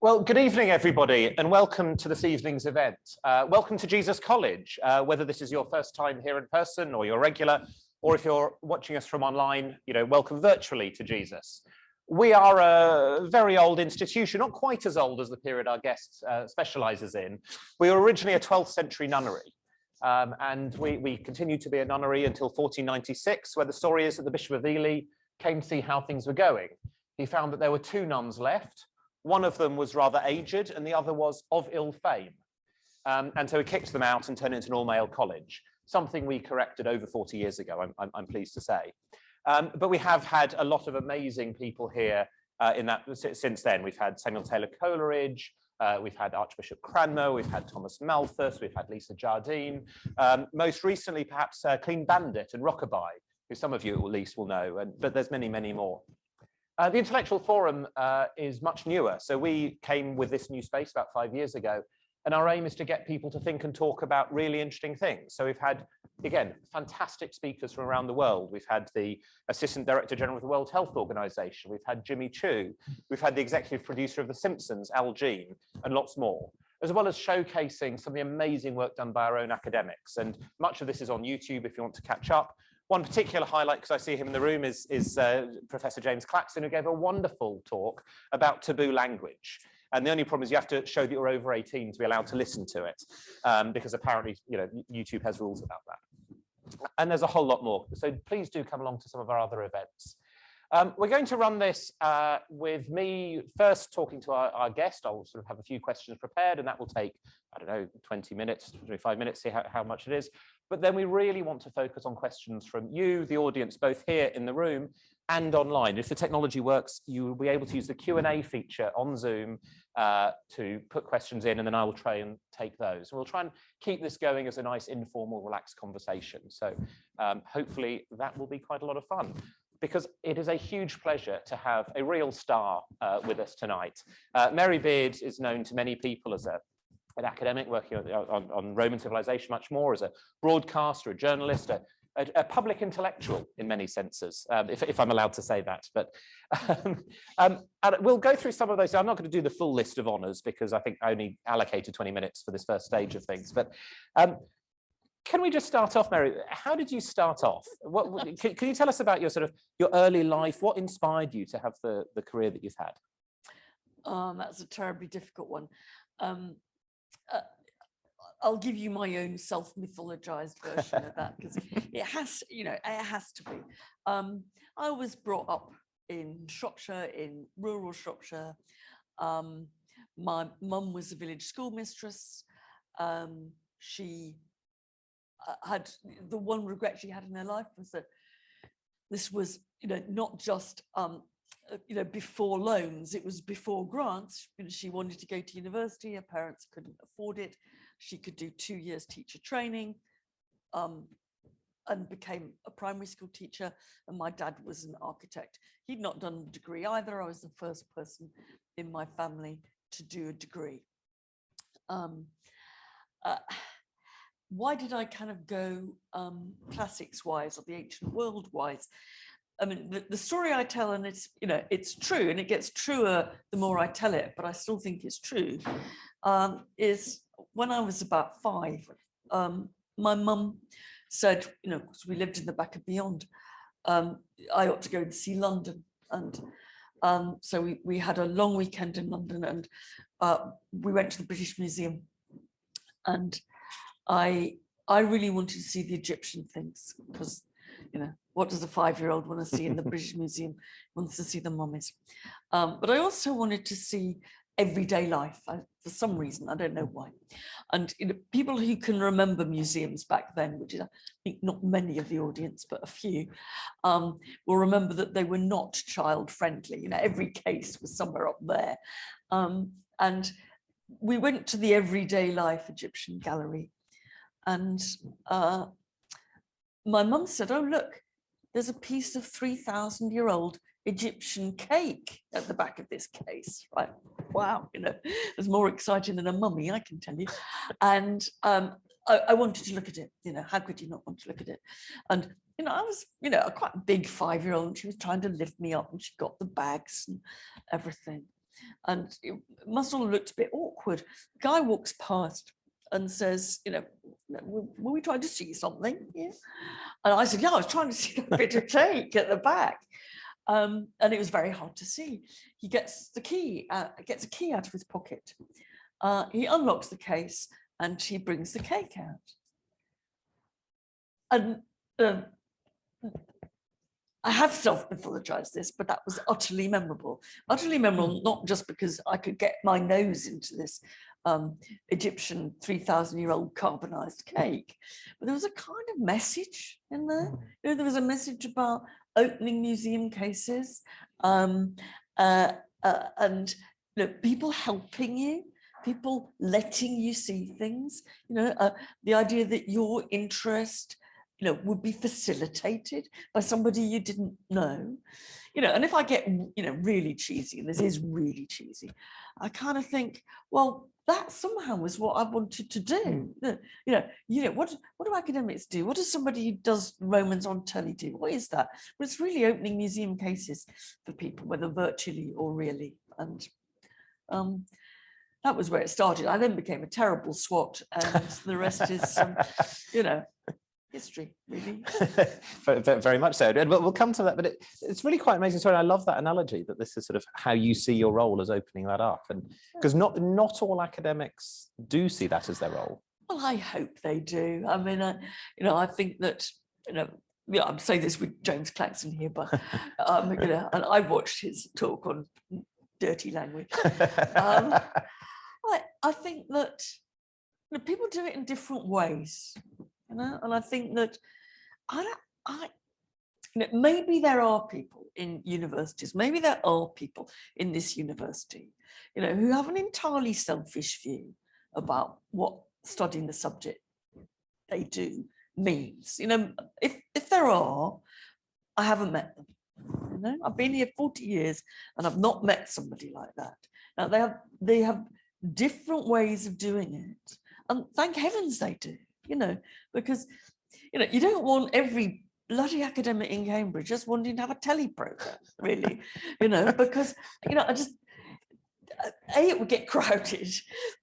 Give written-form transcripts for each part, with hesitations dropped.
Well, good evening, everybody, and welcome to this evening's event. Welcome to Jesus College, whether this is your first time here in person or you're regular, or if you're watching us from online, welcome virtually to Jesus. We are a very old institution, not quite as old as the period our guest specialises in. We were originally a 12th century nunnery, and we continued to be a nunnery until 1496, where the story is that the Bishop of Ely came to see how things were going. He found that there were two nuns left. One of them was rather aged and the other was of ill fame. And so he kicked them out and turned it into an all-male college, something we corrected over 40 years ago, I'm pleased to say. But we have had a lot of amazing people here since then. We've had Samuel Taylor Coleridge, we've had Archbishop Cranmer, we've had Thomas Malthus, we've had Lisa Jardine. Most recently, perhaps Clean Bandit and Rockabye, who some of you at least will know, but there's many, many more. The Intellectual Forum is much newer. So we came with this new space about 5 years ago, and our aim is to get people to think and talk about really interesting things. So we've had, again, fantastic speakers from around the world. We've had the Assistant Director General of the World Health Organization. We've had Jimmy Chu. We've had the executive producer of The Simpsons, Al Jean, and lots more, as well as showcasing some of the amazing work done by our own academics. And much of this is on YouTube if you want to catch up. One particular highlight, because I see him in the room, is Professor James Claxton, who gave a wonderful talk about taboo language. And the only problem is you have to show that you're over 18 to be allowed to listen to it, because apparently, YouTube has rules about that. And there's a whole lot more. So please do come along to some of our other events. We're going to run this with me first talking to our guest. I'll sort of have a few questions prepared, and that will take, I don't know, 20 minutes, 25 minutes, see how much it is. But then we really want to focus on questions from you, the audience, both here in the room and online. If the technology works, you will be able to use the Q&A feature on Zoom to put questions in, and then I will try and take those. We'll try and keep this going as a nice, informal, relaxed conversation. So hopefully that will be quite a lot of fun, because it is a huge pleasure to have a real star with us tonight. Mary Beard is known to many people as an academic working on Roman civilization, much more as a broadcaster, a journalist, a public intellectual in many senses, if I'm allowed to say that. But and we'll go through some of those. I'm not going to do the full list of honours because I think I only allocated 20 minutes for this first stage of things. But can we just start off, Mary? How did you start off? Can you tell us about your early life? What inspired you to have the career that you've had? That's a terribly difficult one. I'll give you my own self-mythologized version of that, because it has to be. I was brought up in Shropshire, in rural Shropshire. My mum was a village schoolmistress. She had the one regret she had in her life was that this was, not just before loans, it was before grants. She wanted to go to university, her parents couldn't afford it. She could do 2 years teacher training and became a primary school teacher. And my dad was an architect. He'd not done a degree either. I was the first person in my family to do a degree. Why did I kind of go classics wise or the ancient world wise? I mean, the story I tell, and it's true, and it gets truer the more I tell it, but I still think it's true, is when I was about 5, my mum said, because we lived in the back of beyond, I ought to go and see London. And so we had a long weekend in London, and we went to the British Museum. And I really wanted to see the Egyptian things, because what does a 5-year-old want to see in the British Museum? Wants to see the mummies. But I also wanted to see everyday life for some reason, I don't know why. And people who can remember museums back then, which is I think not many of the audience, but a few, will remember that they were not child friendly. Every case was somewhere up there. And we went to the Everyday Life Egyptian Gallery, and my mum said, "Oh, look, there's a piece of 3,000-year-old Egyptian cake at the back of this case." Right? Wow, it's more exciting than a mummy, I can tell you. And I wanted to look at it. How could you not want to look at it? And I was, a quite big 5-year-old, and she was trying to lift me up, and she got the bags and everything. and it must all have looked a bit awkward. The guy walks past and says, you know, were we trying to see something? Yeah. And I said, yeah, I was trying to see a bit of cake at the back. And it was very hard to see. He gets the key, gets a key out of his pocket. He unlocks the case and he brings the cake out. And I have self-mythologized this, but that was utterly memorable. Utterly memorable, not just because I could get my nose into this Egyptian 3,000-year-old carbonized cake, but there was a kind of message in there. You know, there was a message about opening museum cases and you know, people helping you, people letting you see things. You know, the idea that your interest, you know, would be facilitated by somebody you didn't know. You know, and if I get, you know, really cheesy, and this is really cheesy, I kind of think, well, that somehow was what I wanted to do. You know, what do academics do? What does somebody who does Romans on telly do? What is that? Well, it's really opening museum cases for people, whether virtually or really. And that was where it started. I then became a terrible SWAT, and the rest is, you know, history, really. Very much so. And we'll come to that, but it's really quite amazing story. I love that analogy that this is sort of how you see your role as opening that up, and because not all academics do see that as their role. Well, I hope they do. I mean, you know, I think that, you know, yeah, I'm saying this with James Claxon here, but you know, and I watched his talk on dirty language. I think that, you know, people do it in different ways. You know, and I think that you know, maybe there are people in universities, maybe there are people in this university, you know, who have an entirely selfish view about what studying the subject they do means. You know, if there are, I haven't met them. You know, I've been here 40 years and I've not met somebody like that. Now they have different ways of doing it, and thank heavens they do. You know, because, you know, you don't want every bloody academic in Cambridge just wanting to have a telly program, really, you know, because, you know, A, it would get crowded,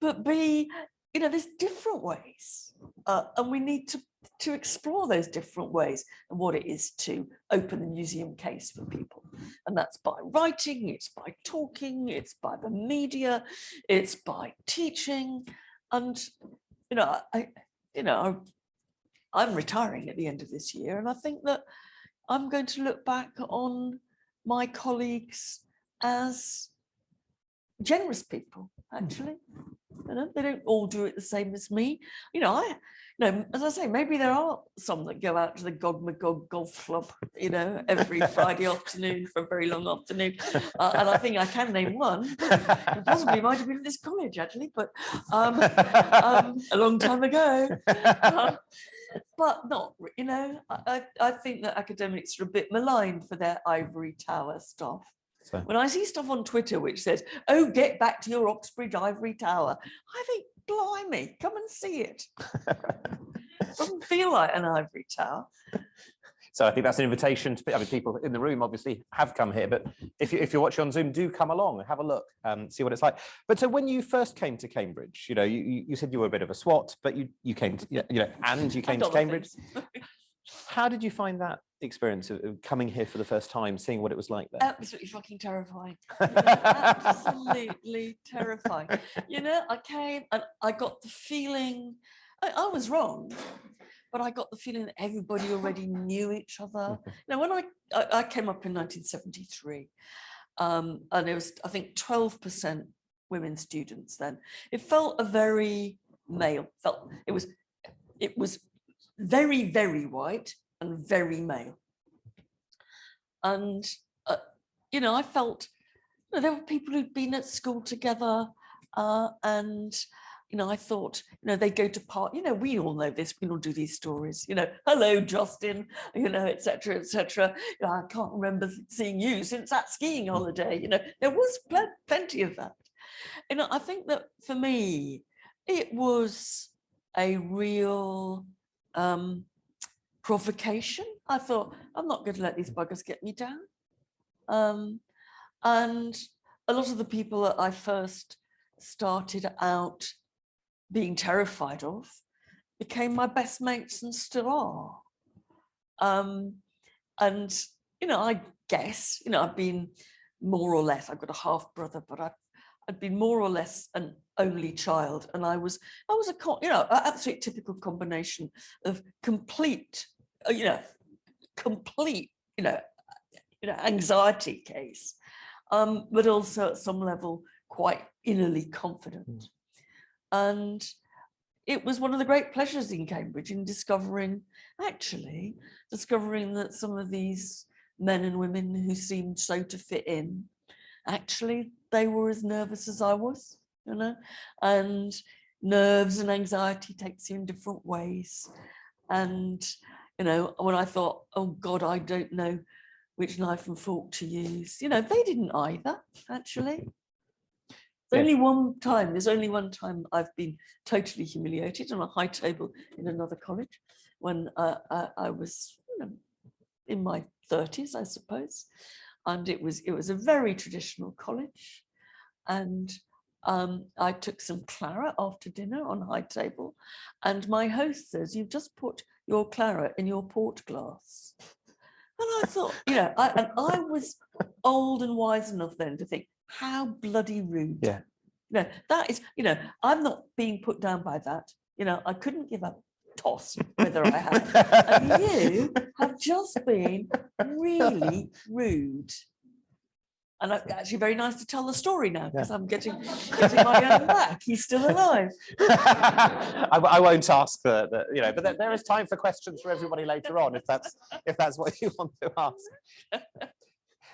but B, you know, there's different ways, and we need to explore those different ways and what it is to open the museum case for people. And that's by writing, it's by talking, it's by the media, it's by teaching. And, you know, I'm retiring at the end of this year, and I think that I'm going to look back on my colleagues as generous people, actually. You know, they don't all do it the same as me. You know, as I say, maybe there are some that go out to the Gog Magog golf club, you know, every Friday afternoon for a very long afternoon. And I think I can name one. It possibly might have been at this college, actually, but a long time ago. But not, you know, I think that academics are a bit maligned for their ivory tower stuff. So when I see stuff on Twitter which says, oh, get back to your Oxbridge ivory tower, I think, blimey, come and see it. Doesn't feel like an ivory tower. So I think that's an invitation to, I mean, people in the room obviously have come here, but if you're watching on Zoom, do come along and have a look, see what it's like. But so when you first came to Cambridge, you know, you said you were a bit of a SWAT, but you came to, you know, and you came to Cambridge. How did you find that experience of coming here for the first time, seeing what it was like there? Absolutely fucking terrifying. Absolutely terrifying. You know, I came and I got the feeling, I was wrong, but I got the feeling that everybody already knew each other. Now, when I came up in 1973, and it was, I think, 12% women students then, it felt a very male, it was very, very white and very male. And, you know, I felt, you know, there were people who'd been at school together, and, you know, I thought, you know, they go to you know, we all know this, we all do these stories, you know, hello, Justin, you know, et cetera, et cetera. You know, I can't remember seeing you since that skiing holiday, you know, there was plenty of that. You know, I think that for me, it was a real provocation. I thought, I'm not going to let these buggers get me down. And a lot of the people that I first started out being terrified of became my best mates and still are. And, I guess, I've been more or less, I've got a half brother, but I'd been more or less an only child. And I was an absolute typical combination of complete anxiety case, but also at some level quite innerly confident. And it was one of the great pleasures in Cambridge in discovering that some of these men and women who seemed so to fit in, actually they were as nervous as I was, and nerves and anxiety takes you in different ways. And when I thought, oh God, I don't know which knife and fork to use, they didn't either, actually. There's only one time I've been totally humiliated on a high table in another college when I was in my 30s, I suppose. And it was a very traditional college. And I took some claret after dinner on high table. And my host says, you've just put your claret in your port glass. And I thought, I was old and wise enough then to think, how bloody rude. Yeah. That is, I'm not being put down by that. I couldn't give a toss whether I had. And you have just been really rude. And it's actually very nice to tell the story now, because I'm getting my own back. He's still alive. I won't ask but there is time for questions for everybody later on, if that's what you want to ask.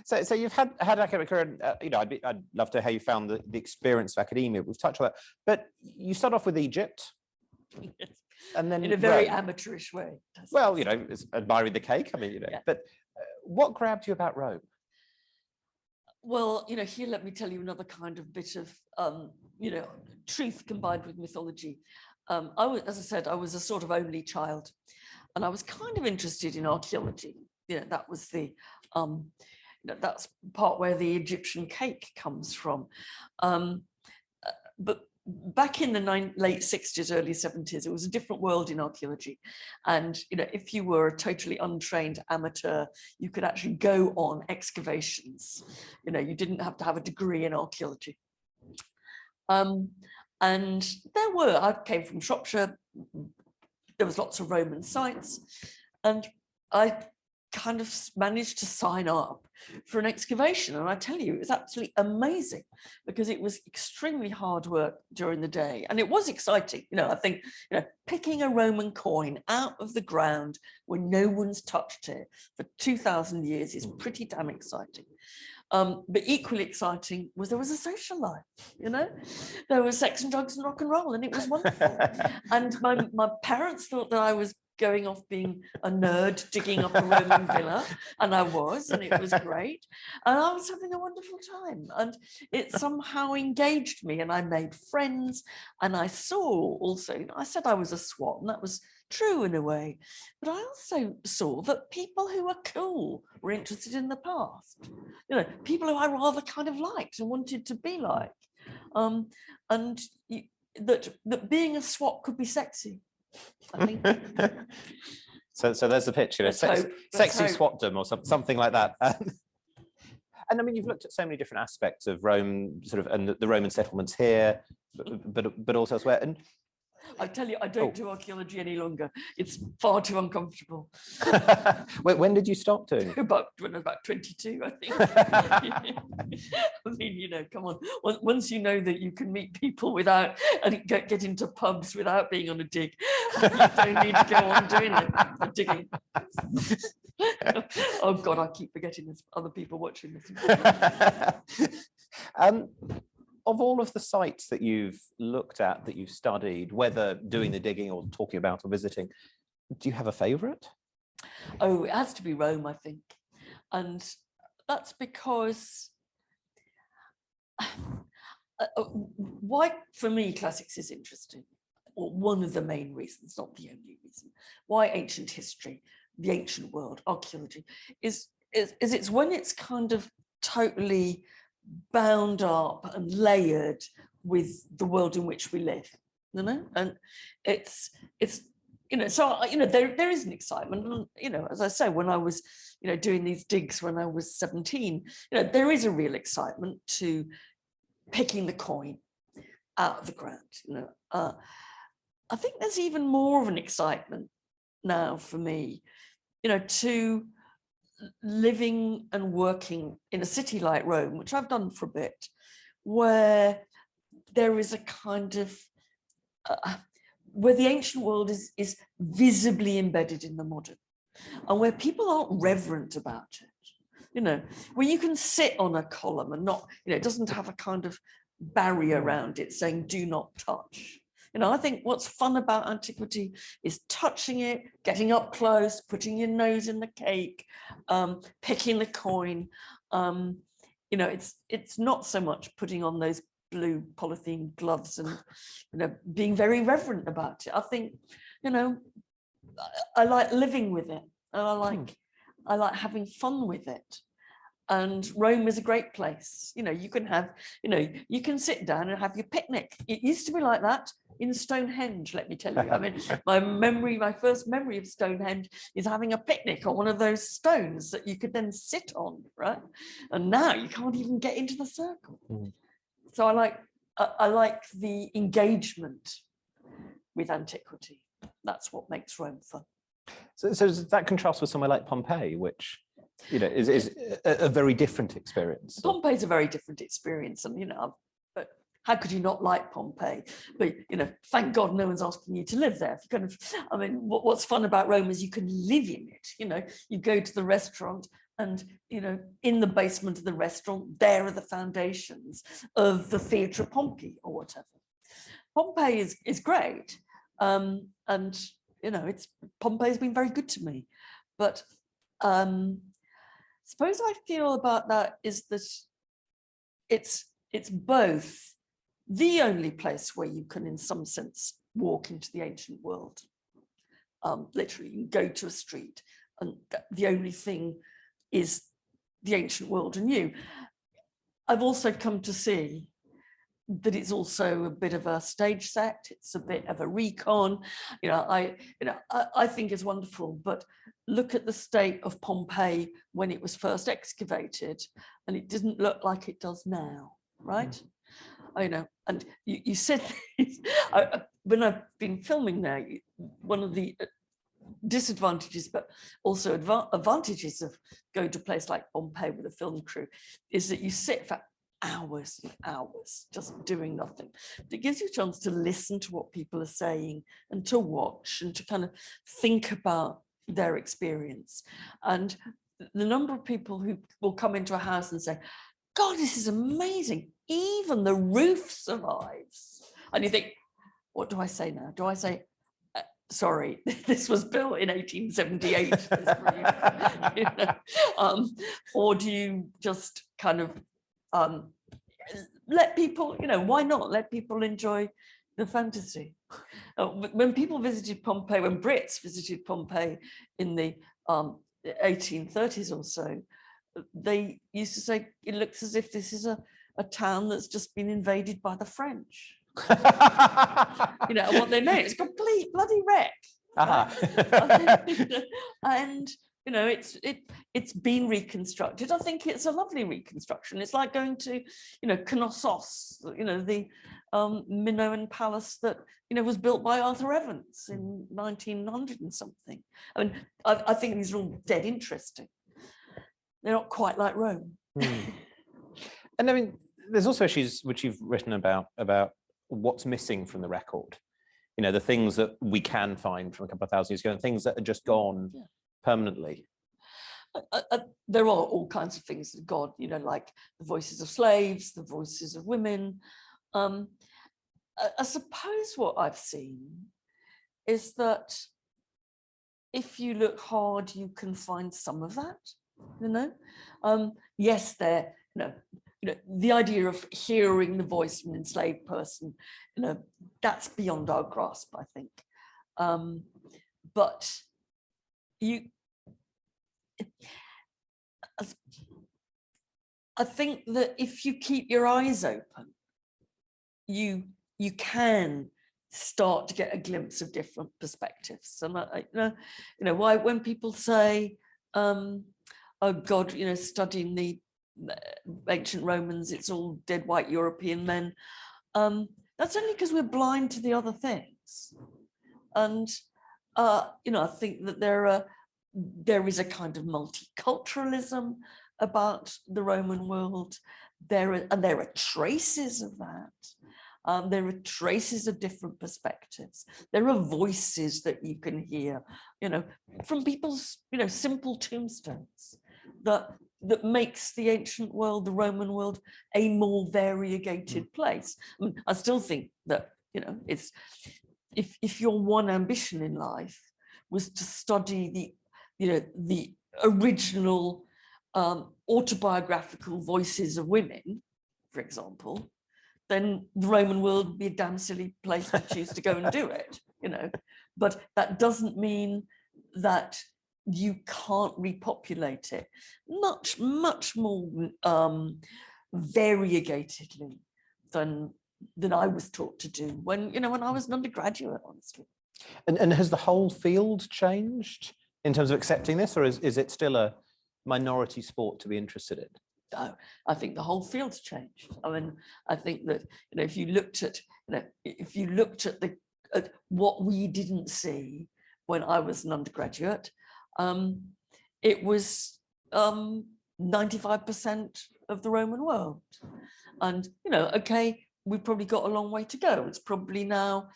So you've had academic career, and I'd love to hear how you found the experience of academia. We've touched on that, but you start off with Egypt, Yes. and then In a very Rome. amateurish way. Well, it's admiring the cake. I mean, Yeah. But what grabbed you about Rome? Well, here, let me tell you another kind of bit of, truth combined with mythology. As I said, I was a sort of only child, and I was kind of interested in archaeology. That was that's part where the Egyptian cake comes from. But back in the late 60s, early 70s, it was a different world in archaeology. And, if you were a totally untrained amateur, you could actually go on excavations. You didn't have to have a degree in archaeology. And I came from Shropshire. There was lots of Roman sites. And I kind of managed to sign up for an excavation, and I tell you, it was absolutely amazing, because it was extremely hard work during the day, and it was exciting. I think picking a Roman coin out of the ground when no one's touched it for 2,000 years is pretty damn exciting. But equally exciting was there was a social life. There was sex and drugs and rock and roll, and it was wonderful. And my parents thought that I was going off being a nerd digging up a Roman villa, and I was, and it was great, and I was having a wonderful time, and it somehow engaged me, and I made friends, and I saw also, I said I was a SWAT, and that was true in a way, but I also saw that people who were cool were interested in the past, people who I rather kind of liked and wanted to be like, and that being a SWAT could be sexy, I think. So there's the picture, sexy SWATdom or something like that. And I mean, you've looked at so many different aspects of Rome, and the Roman settlements here, but also elsewhere. And I tell you, I don't do archaeology any longer. It's far too uncomfortable. When did you stop doing it? When I was about 22, I think. I mean, come on. Once you know that you can meet people without and get into pubs without being on a dig, you don't need to go on doing it, digging. Oh God, I keep forgetting there's other people watching this. Of all of the sites that you've looked at, that you've studied, whether doing the digging or talking about or visiting, do you have a favourite? Oh, it has to be Rome, I think. And that's because why, for me, classics is interesting. Or one of the main reasons, not the only reason. Why ancient history, the ancient world, archaeology, is it's when it's kind of totally bound up and layered with the world in which we live, and it's so there is an excitement, and as I say, when I was doing these digs when I was 17, there is a real excitement to picking the coin out of the ground. I think there's even more of an excitement now for me, to living and working in a city like Rome, which I've done for a bit, where there is a kind of where the ancient world is visibly embedded in the modern, and where people aren't reverent about it, where you can sit on a column and not, it doesn't have a kind of barrier around it saying do not touch. I think what's fun about antiquity is touching it, getting up close, putting your nose in the cake, picking the coin. It's not so much putting on those blue polythene gloves and being very reverent about it. I think I like living with it, and I like having fun with it. And Rome is a great place. You can have, you can sit down and have your picnic. It used to be like that in Stonehenge, let me tell you. I mean, my first memory of Stonehenge is having a picnic on one of those stones that you could then sit on, right? And now you can't even get into the circle. So I like the engagement with antiquity. That's what makes Rome fun. So does that contrast with somewhere like Pompeii, which is a very different experience? Pompeii is a very different experience, and but how could you not like Pompeii? But thank God no one's asking you to live there. If you kind of, I mean, what's fun about Rome is you can live in it. You go to the restaurant, and in the basement of the restaurant, there are the foundations of the Theatre of Pompeii or whatever. Pompeii is great, and Pompeii's been very good to me, but suppose I feel about that is that it's both the only place where you can, in some sense, walk into the ancient world. Literally, you go to a street, and the only thing is the ancient world and you. I've also come to see that it's also a bit of a stage set. It's a bit of a recon. I think it's wonderful, but look at the state of Pompeii when it was first excavated, and it didn't look like it does now, right? And you said this, when I've been filming there, one of the disadvantages, but also advantages of going to a place like Pompeii with a film crew is that you sit for hours and hours just doing nothing. It gives you a chance to listen to what people are saying and to watch and to kind of think about their experience. And the number of people who will come into a house and say, God, this is amazing. Even the roof survives. And you think, what do I say now? Do I say, sorry, this was built in 1878, or do you just kind of let people, why not let people enjoy the fantasy? When people visited Pompeii, when Brits visited Pompeii in the 1830s or so, they used to say, it looks as if this is a town that's just been invaded by the French. And what they meant, it's a complete bloody wreck. And it's been reconstructed. I think it's a lovely reconstruction. It's like going to Knossos, the Minoan palace that was built by Arthur Evans in 1900 and something. I mean, I think these are all dead interesting. They're not quite like Rome. And I mean, there's also issues which you've written about what's missing from the record. The things that we can find from a couple of thousand years ago and things that are just gone permanently. There are all kinds of things that God, like the voices of slaves, the voices of women. I suppose what I've seen is that if you look hard, you can find some of that. Yes, there. The idea of hearing the voice of an enslaved person, that's beyond our grasp, I think. But I think that if you keep your eyes open, you can start to get a glimpse of different perspectives. And why when people say, oh God, studying the ancient Romans, it's all dead white European men. That's only because we're blind to the other things. And I think that there is a kind of multiculturalism about the Roman world. There are traces of that. There are traces of different perspectives. There are voices that you can hear, from people's, simple tombstones that makes the ancient world, the Roman world, a more variegated place. I mean, I still think that, it's, if your one ambition in life was to study the original autobiographical voices of women, for example, then the Roman world would be a damn silly place to choose to go and do it, But that doesn't mean that you can't repopulate it much, much more variegatedly than I was taught to do when I was an undergraduate, honestly. And has the whole field changed in terms of accepting this, or is it still a minority sport to be interested in? No, I think the whole field's changed. I mean, I think that if you looked at at what we didn't see when I was an undergraduate, it was 95% of the Roman world, and okay, we've probably got a long way to go. It's probably now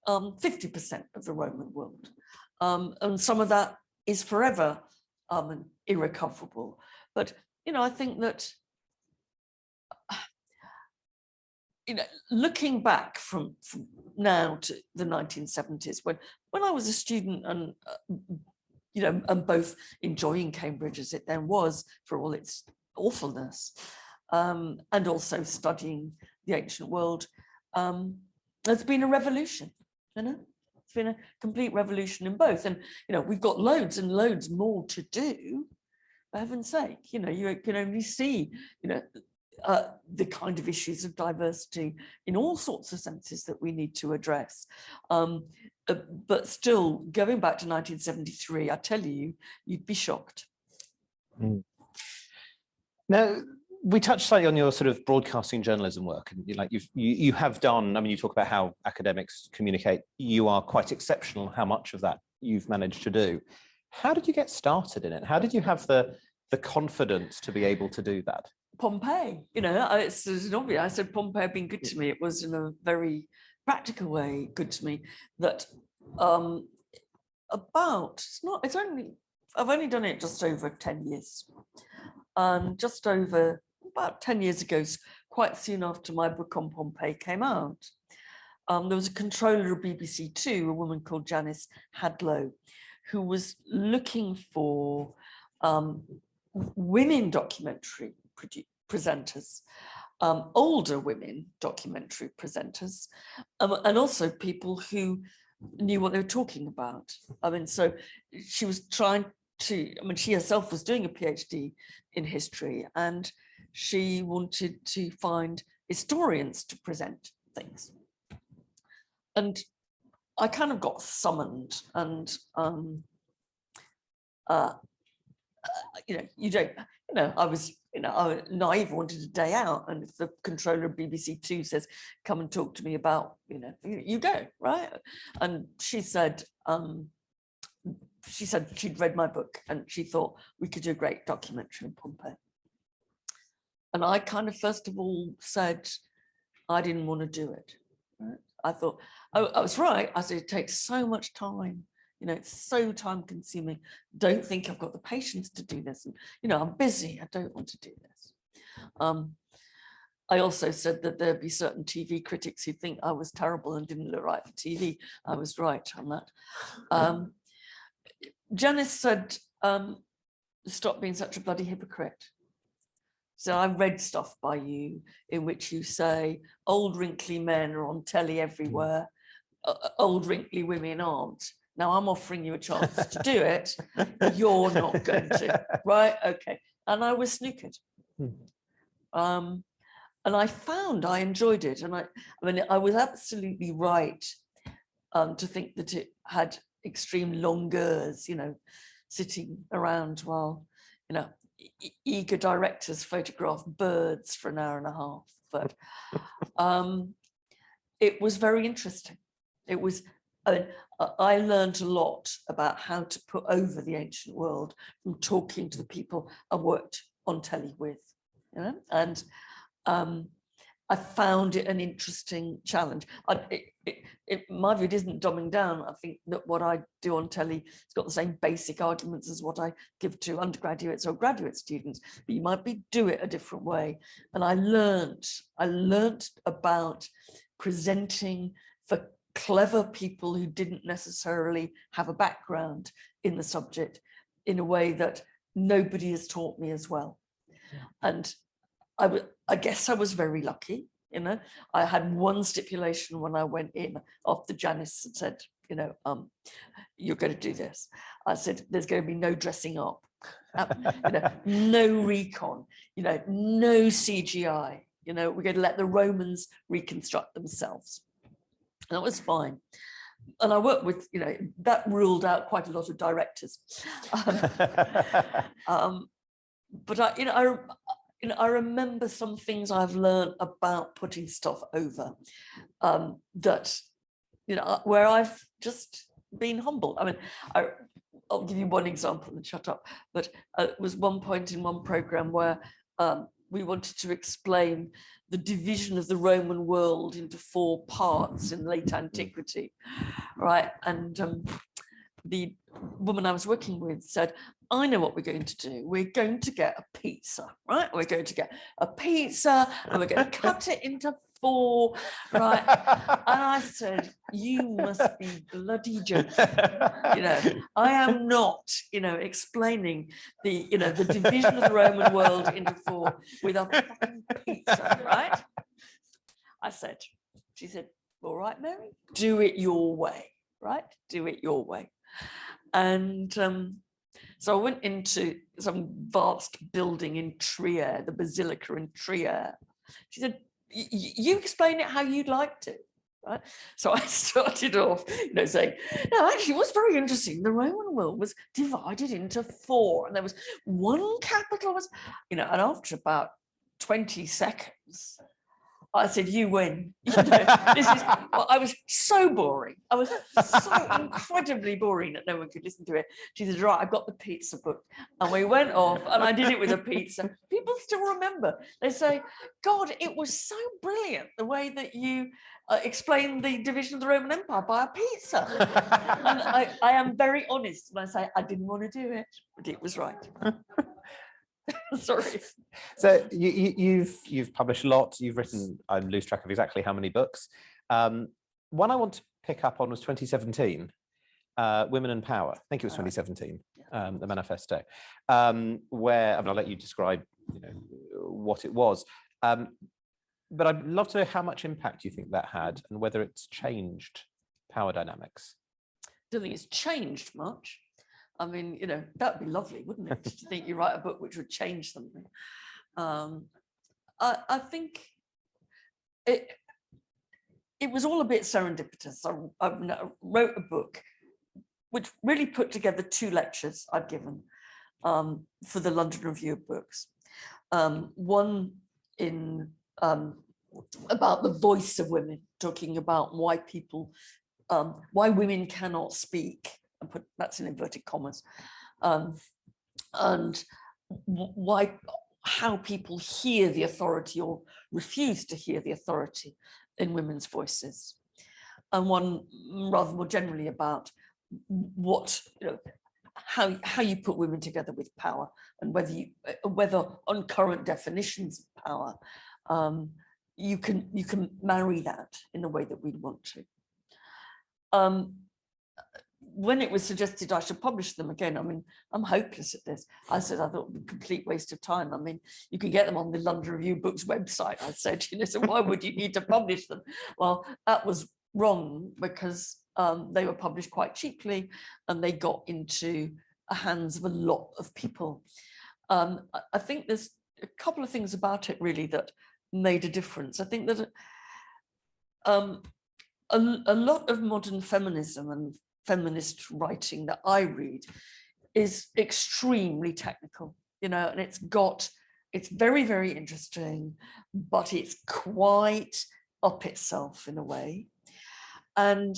50% of the Roman world, and some of that is forever irrecoverable. But I think that looking back from now to the 1970s, when I was a student and and both enjoying Cambridge as it then was for all its awfulness, and also studying the ancient world, there's been a revolution. It's been a complete revolution in both, and we've got loads and loads more to do. For heaven's sake, you can only see the kind of issues of diversity in all sorts of senses that we need to address. But still, going back to 1973, I tell you, you'd be shocked. Mm. Now, we touched slightly on your sort of broadcasting journalism work, and you have done. I mean, you talk about how academics communicate. You are quite exceptional how much of that you've managed to do. How did you get started in it? How did you have the confidence to be able to do that? Pompeii, it's obvious. I said Pompeii had been good to me. It was in a very practical way good to me. That I've only done it just over 10 years. Just over about 10 years ago, quite soon after my book on Pompeii came out, there was a controller of BBC Two, a woman called Janice Hadlow, who was looking for women documentary presenters, older women documentary presenters, and also people who knew what they were talking about. I mean, so she was trying to, she herself was doing a PhD in history, and she wanted to find historians to present things. And I kind of got summoned, and I was naive, wanted a day out, and if the controller of BBC Two says, come and talk to me about, you go, right? And she said she'd read my book and she thought we could do a great documentary on Pompeii. And I kind of first of all said I didn't want to do it. Right? I thought, I was right. I said, it takes so much time. It's so time consuming. Don't think I've got the patience to do this. And, I'm busy. I don't want to do this. I also said that there'd be certain TV critics who think I was terrible and didn't look right for TV. I was right on that. Janice said, stop being such a bloody hypocrite. So I've read stuff by you in which you say old wrinkly men are on telly everywhere, old wrinkly women aren't. Now I'm offering you a chance to do it. You're not going to, right? Okay. And I was snookered. And I found I enjoyed it. And I mean, I was absolutely right to think that it had extreme longueurs, sitting around while, eager directors photograph birds for an hour and a half. But it was very interesting. It was, I learned a lot about how to put over the ancient world from talking to the people I worked on telly with, and I found it an interesting challenge. My view, it isn't dumbing down. I think that what I do on telly has got the same basic arguments as what I give to undergraduates or graduate students, but you might do it a different way. And I learned about presenting for clever people who didn't necessarily have a background in the subject in a way that nobody has taught me as well. And I guess I was very lucky, I had one stipulation when I went in after Janice had said, you're going to do this. I said, there's going to be no dressing up, no recon, no CGI, we're going to let the Romans reconstruct themselves. And that was fine. And I worked with, that ruled out quite a lot of directors. But I remember some things I've learned about putting stuff over that, where I've just been humbled. I mean, I'll give you one example and shut up. But it was one point in one program where we wanted to explain the division of the Roman world into 4 parts in late antiquity, right? And the woman I was working with said, I know what we're going to do. We're going to get a pizza, right? We're going to get a pizza and we're going to cut it into 4, right? And I said, you must be bloody joking. I am not, explaining the, the division of the Roman world into 4 with a fucking pizza, right? I said, she said, all right, Mary, do it your way, right? Do it your way. And so I went into some vast building in Trier, the Basilica in Trier. She said, you explain it how you'd like to, right? So I started off, saying, no, actually it was very interesting. The Roman world was divided into 4 and there was one capital was, and after about 20 seconds, I said, you win. I was so boring. I was so incredibly boring that no one could listen to it. She said, right, I've got the pizza book. And we went off and I did it with a pizza. People still remember. They say, God, it was so brilliant the way that you explained the division of the Roman Empire by a pizza. And I am very honest when I say I didn't want to do it, but it was right. Sorry. So you've published a lot. You've written, I lose track of exactly how many books. One I want to pick up on was 2017, Women and Power. I think it was 2017, the manifesto, where I'll let you describe, what it was. But I'd love to know how much impact you think that had and whether it's changed power dynamics. I don't think it's changed much. I mean, that would be lovely, wouldn't it? To think you write a book which would change something. I think it was all a bit serendipitous. I wrote a book which really put together 2 lectures I'd given for the London Review of Books. One in about the voice of women, talking about why women cannot speak. And put that's in inverted commas, and how people hear the authority or refuse to hear the authority in women's voices, and one rather more generally about what how you put women together with power, and whether on current definitions of power you can marry that in the way that we'd want to. When it was suggested I should publish them again, I mean, I'm hopeless at this. I said I thought it would be a complete waste of time. I mean, you can get them on the London Review Books website. I said, so why would you need to publish them? Well, that was wrong because they were published quite cheaply and they got into the hands of a lot of people. I think there's a couple of things about it really that made a difference. I think that a lot of modern feminism and feminist writing that I read is extremely technical, you know, and it's very, very interesting, but it's quite up itself in a way. And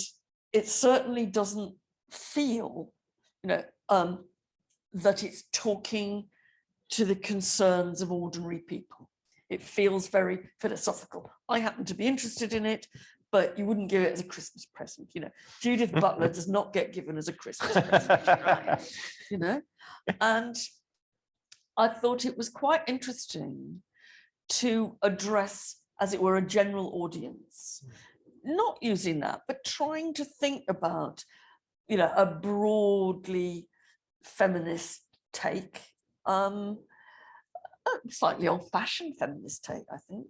it certainly doesn't feel, you know, that it's talking to the concerns of ordinary people. It feels very philosophical. I happen to be interested in it, but you wouldn't give it as a Christmas present. You know, Judith Butler does not get given as a Christmas present, you know? And I thought it was quite interesting to address, as it were, a general audience, not using that, but trying to think about, you know, a broadly feminist take, a slightly old-fashioned feminist take, I think,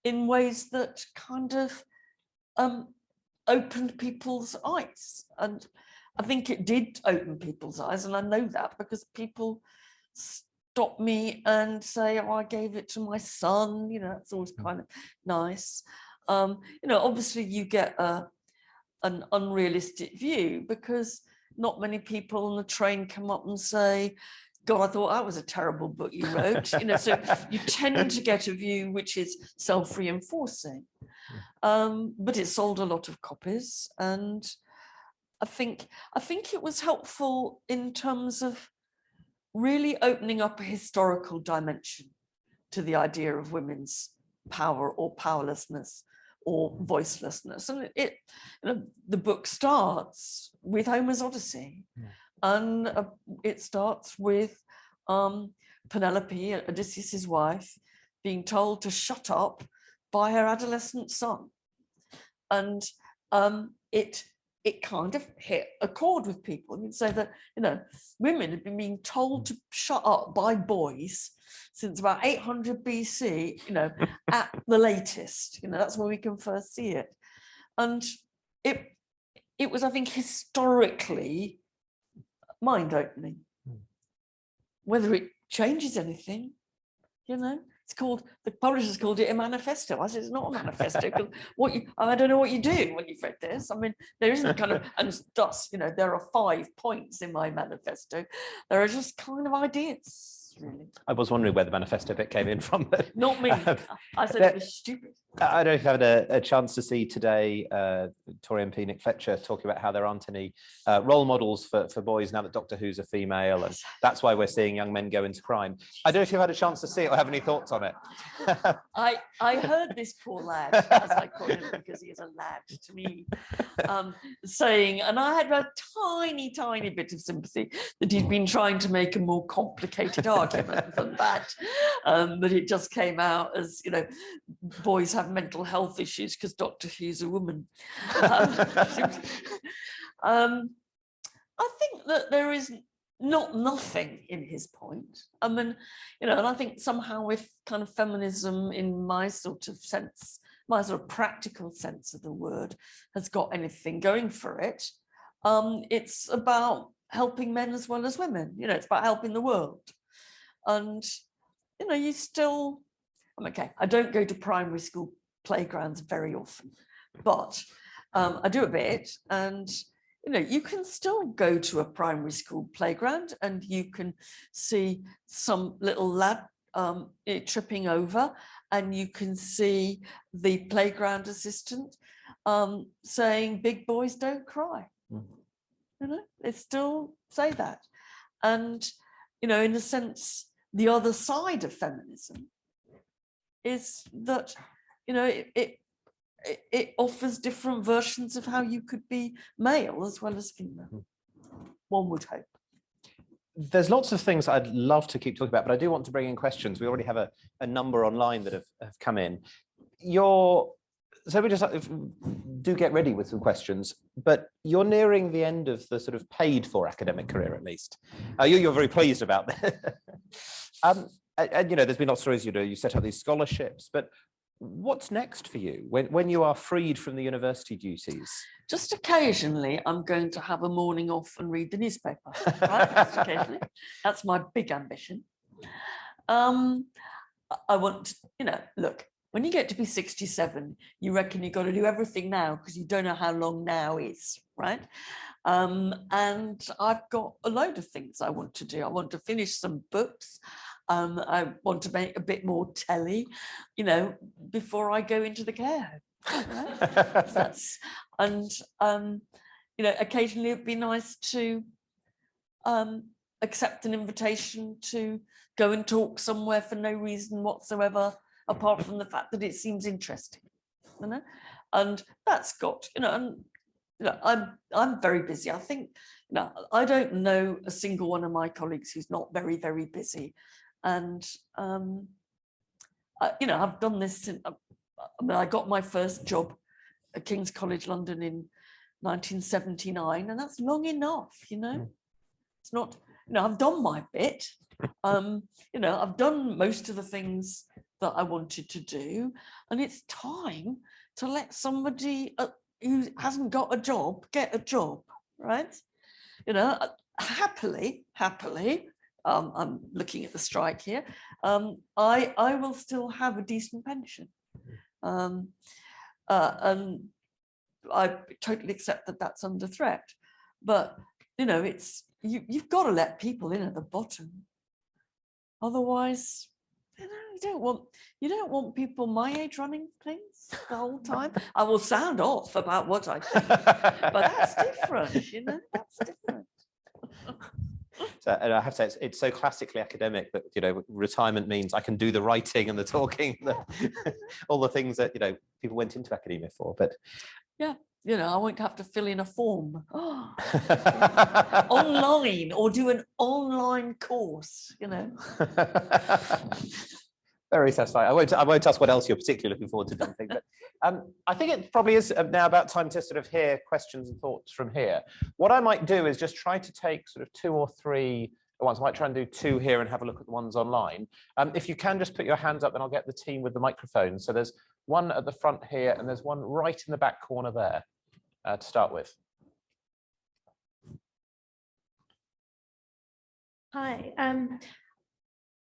in ways that kind of opened people's eyes. And I think it did open people's eyes, and I know that because people stop me and say, oh, I gave it to my son, you know, it's always kind of nice. You know, obviously you get an unrealistic view because not many people on the train come up and say, God, I thought that was a terrible book you wrote. You know, so you tend to get a view which is self-reinforcing. But it sold a lot of copies, and I think it was helpful in terms of really opening up a historical dimension to the idea of women's power or powerlessness or voicelessness. And you know, the book starts with Homer's Odyssey. Yeah. And it starts with Penelope, Odysseus's wife, being told to shut up by her adolescent son. And it kind of hit a chord with people. You'd say that, you know, women have been being told to shut up by boys since about 800 BC, you know, at the latest. You know, that's when we can first see it. And it was, I think, historically mind-opening. Whether it changes anything, you know, it's called, the publishers called it a manifesto. I said, it's not a manifesto. I don't know what you do when you've read this. I mean, there isn't kind of, and thus, you know, there are 5 points in my manifesto. There are just kind of ideas. Really. I was wondering where the manifesto bit came in from. But, not me. I said it was stupid. I don't know if you had a chance to see today Tory MP Nick Fletcher talking about how there aren't any role models for boys now that Doctor Who's a female, and that's why we're seeing young men go into crime. I don't know if you've had a chance to see it or have any thoughts on it. I heard this poor lad, as I call him because he is a lad to me, saying, and I had a tiny bit of sympathy that he'd been trying to make a more complicated argument than that, but it just came out as, you know, boys have mental health issues because Doctor Who's a woman. I think that there is nothing in his point. I mean, you know, and I think somehow if kind of feminism in my sort of sense, my sort of practical sense of the word, has got anything going for it, it's about helping men as well as women. You know, it's about helping the world. And, you know, you still, okay, I don't go to primary school playgrounds very often, but I do a bit, and you know, you can still go to a primary school playground and you can see some little lad tripping over, and you can see the playground assistant saying, big boys don't cry. You know, they still say that. And, you know, in a sense, the other side of feminism is that, you know, it offers different versions of how you could be male as well as female, one would hope. There's lots of things I'd love to keep talking about, but I do want to bring in questions. We already have a number online that have come in. So we just do get ready with some questions, but you're nearing the end of the sort of paid for academic career, at least. You're very pleased about that. And you know, there's been lots of stories, you know, you set up these scholarships, but what's next for you when you are freed from the university duties? Just occasionally, I'm going to have a morning off and read the newspaper. Right? Just occasionally. That's my big ambition. I want to, look, when you get to be 67, you reckon you've got to do everything now because you don't know how long now is, right? And I've got a load of things I want to do. I want to finish some books. I want to make a bit more telly, before I go into the care home. Right? Occasionally it'd be nice to accept an invitation to go and talk somewhere for no reason whatsoever, apart from the fact that it seems interesting, and that's got, I'm very busy. I think, I don't know a single one of my colleagues who's not very, very busy. And, I've done this since, I got my first job at King's College London in 1979, and that's long enough, It's not, I've done my bit. I've done most of the things that I wanted to do, and it's time to let somebody who hasn't got a job get a job, right? Happily, I'm looking at the strike here, I will still have a decent pension, and I totally accept that that's under threat, but it's you've got to let people in at the bottom, otherwise you don't want people my age running things the whole time. I will sound off about what I think, but that's different, that's different. So, and I have to say, it's so classically academic that retirement means I can do the writing and the talking, all the things that people went into academia for. But yeah, I won't have to fill in a form online or do an online course. Very satisfying. I won't ask what else you're particularly looking forward to doing. But I think it probably is now about time to sort of hear questions and thoughts from here. What I might do is just try to take sort of 2 or 3 at once. I might try and do 2 here and have a look at the ones online. If you can just put your hands up, then I'll get the team with the microphone. So there's one at the front here, and there's one right in the back corner there to start with. Hi.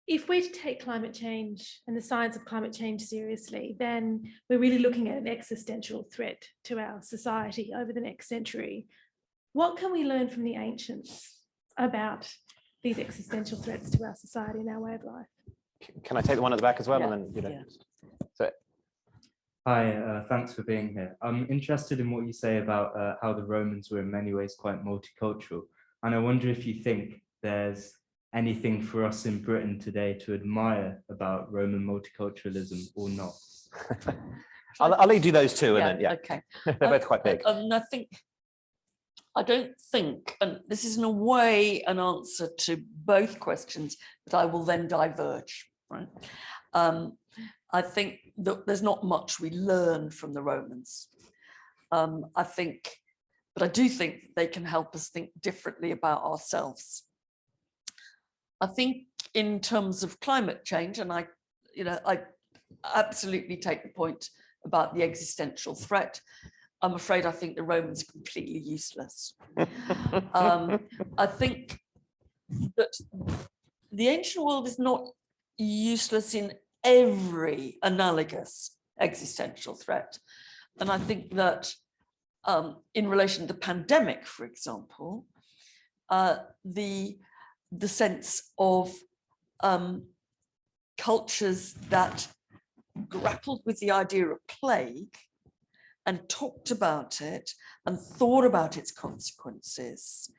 If we're to take climate change and the science of climate change seriously, then we're really looking at an existential threat to our society over the next century. What can we learn from the ancients about these existential threats to our society and our way of life? Can I take the one at the back as well? Yeah. And then, So. Hi, thanks for being here. I'm interested in what you say about how the Romans were in many ways quite multicultural. And I wonder if you think there's anything for us in Britain today to admire about Roman multiculturalism or not? I'll lead you those 2, and then Okay. They're both quite big. I don't think, and this is in a way an answer to both questions, but I will then diverge, right? I think that there's not much we learn from the Romans. But I do think they can help us think differently about ourselves. I think in terms of climate change, and I absolutely take the point about the existential threat. I'm afraid I think the Romans are completely useless. I think that the ancient world is not useless in every analogous existential threat. And I think that in relation to the pandemic, for example, the sense of cultures that grappled with the idea of plague and talked about it and thought about its consequences,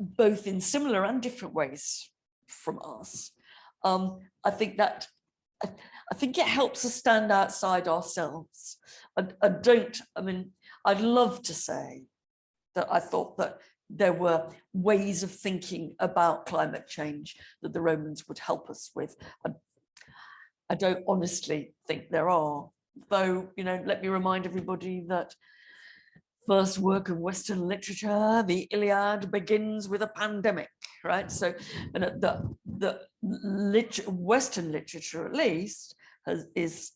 both in similar and different ways from us. I think it helps us stand outside ourselves. I'd love to say that I thought that there were ways of thinking about climate change that the Romans would help us with. I don't honestly think there are, though, let me remind everybody that first work of Western literature, the Iliad, begins with a pandemic, right? So, and the Western literature, at least, is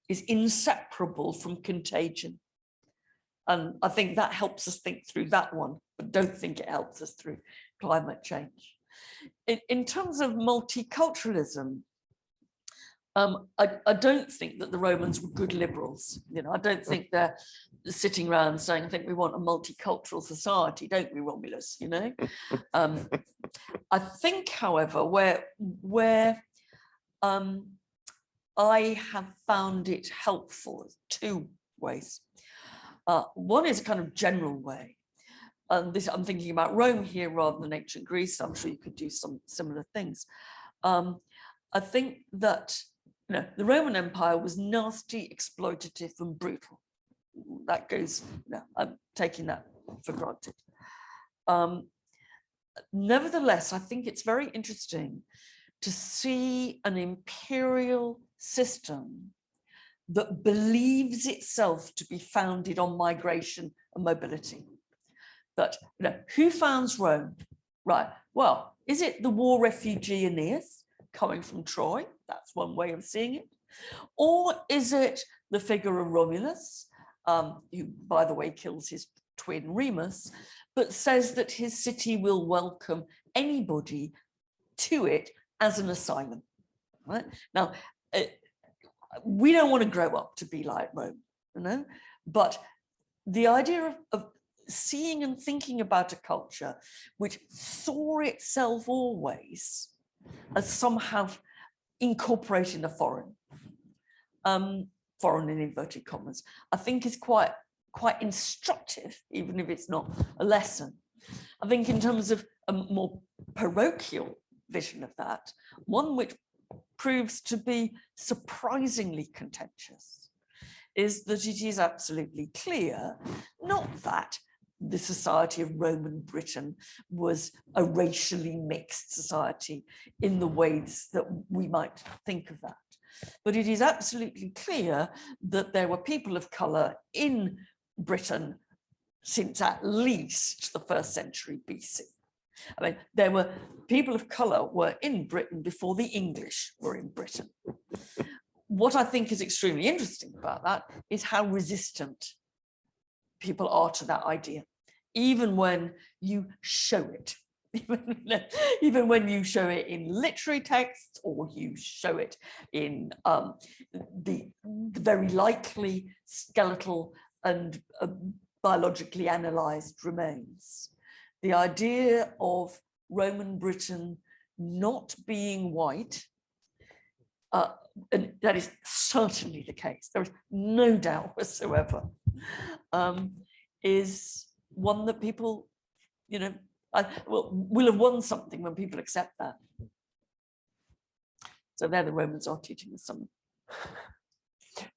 inseparable from contagion. And I think that helps us think through that one, but don't think it helps us through climate change. In terms of multiculturalism, I don't think that the Romans were good liberals. You know, I don't think they're sitting around saying, I think we want a multicultural society, don't we, Romulus, you know? I think, however, where I have found it helpful two ways. One is a kind of general way. And this, I'm thinking about Rome here rather than ancient Greece. I'm sure you could do some similar things. I think that the Roman Empire was nasty, exploitative, and brutal. That goes, I'm taking that for granted. Nevertheless, I think it's very interesting to see an imperial system that believes itself to be founded on migration and mobility. That, who founds Rome? Right, well, is it the war refugee Aeneas coming from Troy? That's one way of seeing it. Or is it the figure of Romulus, who, by the way, kills his twin Remus, but says that his city will welcome anybody to it as an asylum? Right? Now, we don't want to grow up to be like Rome, but the idea of seeing and thinking about a culture which saw itself always as somehow incorporating the foreign in inverted commas, I think is quite instructive, even if it's not a lesson. I think in terms of a more parochial vision of that, one which proves to be surprisingly contentious, is that it is absolutely clear, not that the society of Roman Britain was a racially mixed society in the ways that we might think of that, but it is absolutely clear that there were people of colour in Britain since at least the 1st century BC. I mean, there were people of colour were in Britain before the English were in Britain. What I think is extremely interesting about that is how resistant people are to that idea, even when you show it. Even when you show it in literary texts, or you show it in the very likely skeletal and biologically analysed remains. The idea of Roman Britain not being white, and that is certainly the case, there is no doubt whatsoever, is one that people, will have won something when people accept that. So there the Romans are teaching us something.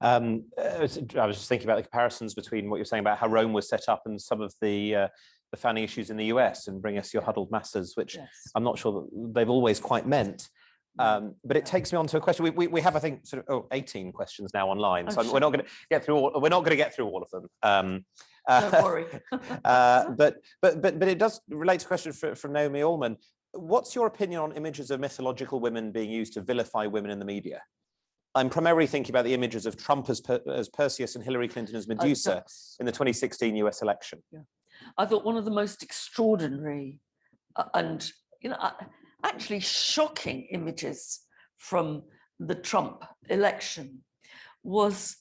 I was just thinking about the comparisons between what you're saying about how Rome was set up and some of the founding issues in the US, and bring us your huddled masses, which yes. I'm not sure that they've always quite meant. But it takes me on to a question. We have, I think, sort of 18 questions now online, so we're not going to get through all. We're not going to get through all of them. Don't worry. but it does relate to a question from Naomi Allman. What's your opinion on images of mythological women being used to vilify women in the media? I'm primarily thinking about the images of Trump as Perseus and Hillary Clinton as Medusa in the 2016 US election. Yeah. I thought one of the most extraordinary and actually shocking images from the Trump election was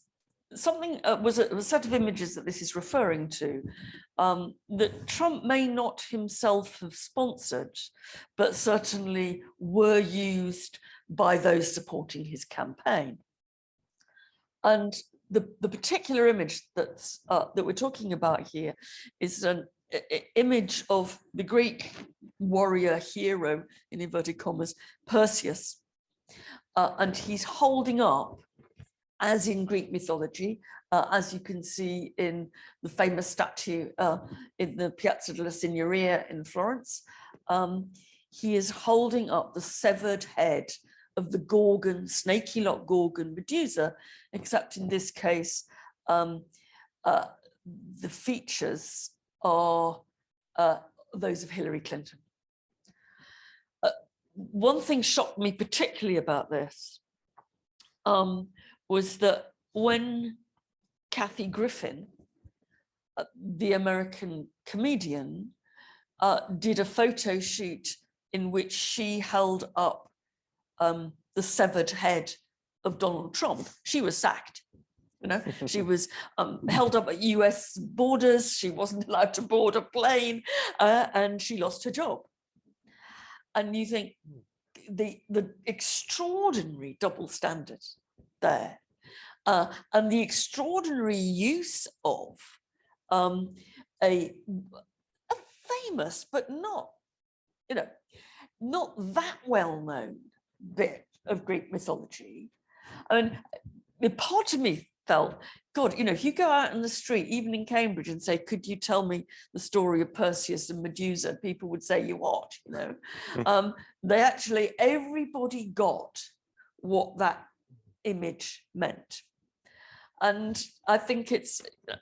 something, was a set of images that this is referring to, that Trump may not himself have sponsored, but certainly were used by those supporting his campaign. And the particular image that we're talking about here is an image of the Greek warrior hero, in inverted commas, Perseus. And he's holding up, as in Greek mythology, as you can see in the famous statue in the Piazza della Signoria in Florence, he is holding up the severed head of the Gorgon, snaky-locked Gorgon Medusa, except in this case, the features are those of Hillary Clinton. One thing shocked me particularly about this was that when Kathy Griffin, the American comedian, did a photo shoot in which she held up the severed head of Donald Trump, she was sacked. You know, she was held up at US borders. She wasn't allowed to board a plane, and she lost her job. And you think the extraordinary double standard there, and the extraordinary use of a famous but not, you know, not that well-known bit of Greek mythology. I mean, part of me felt, God, you know, if you go out in the street, even in Cambridge, and say, could you tell me the story of Perseus and Medusa? People would say, you what, you know? They actually, everybody got what that image meant. And I think it's, you know,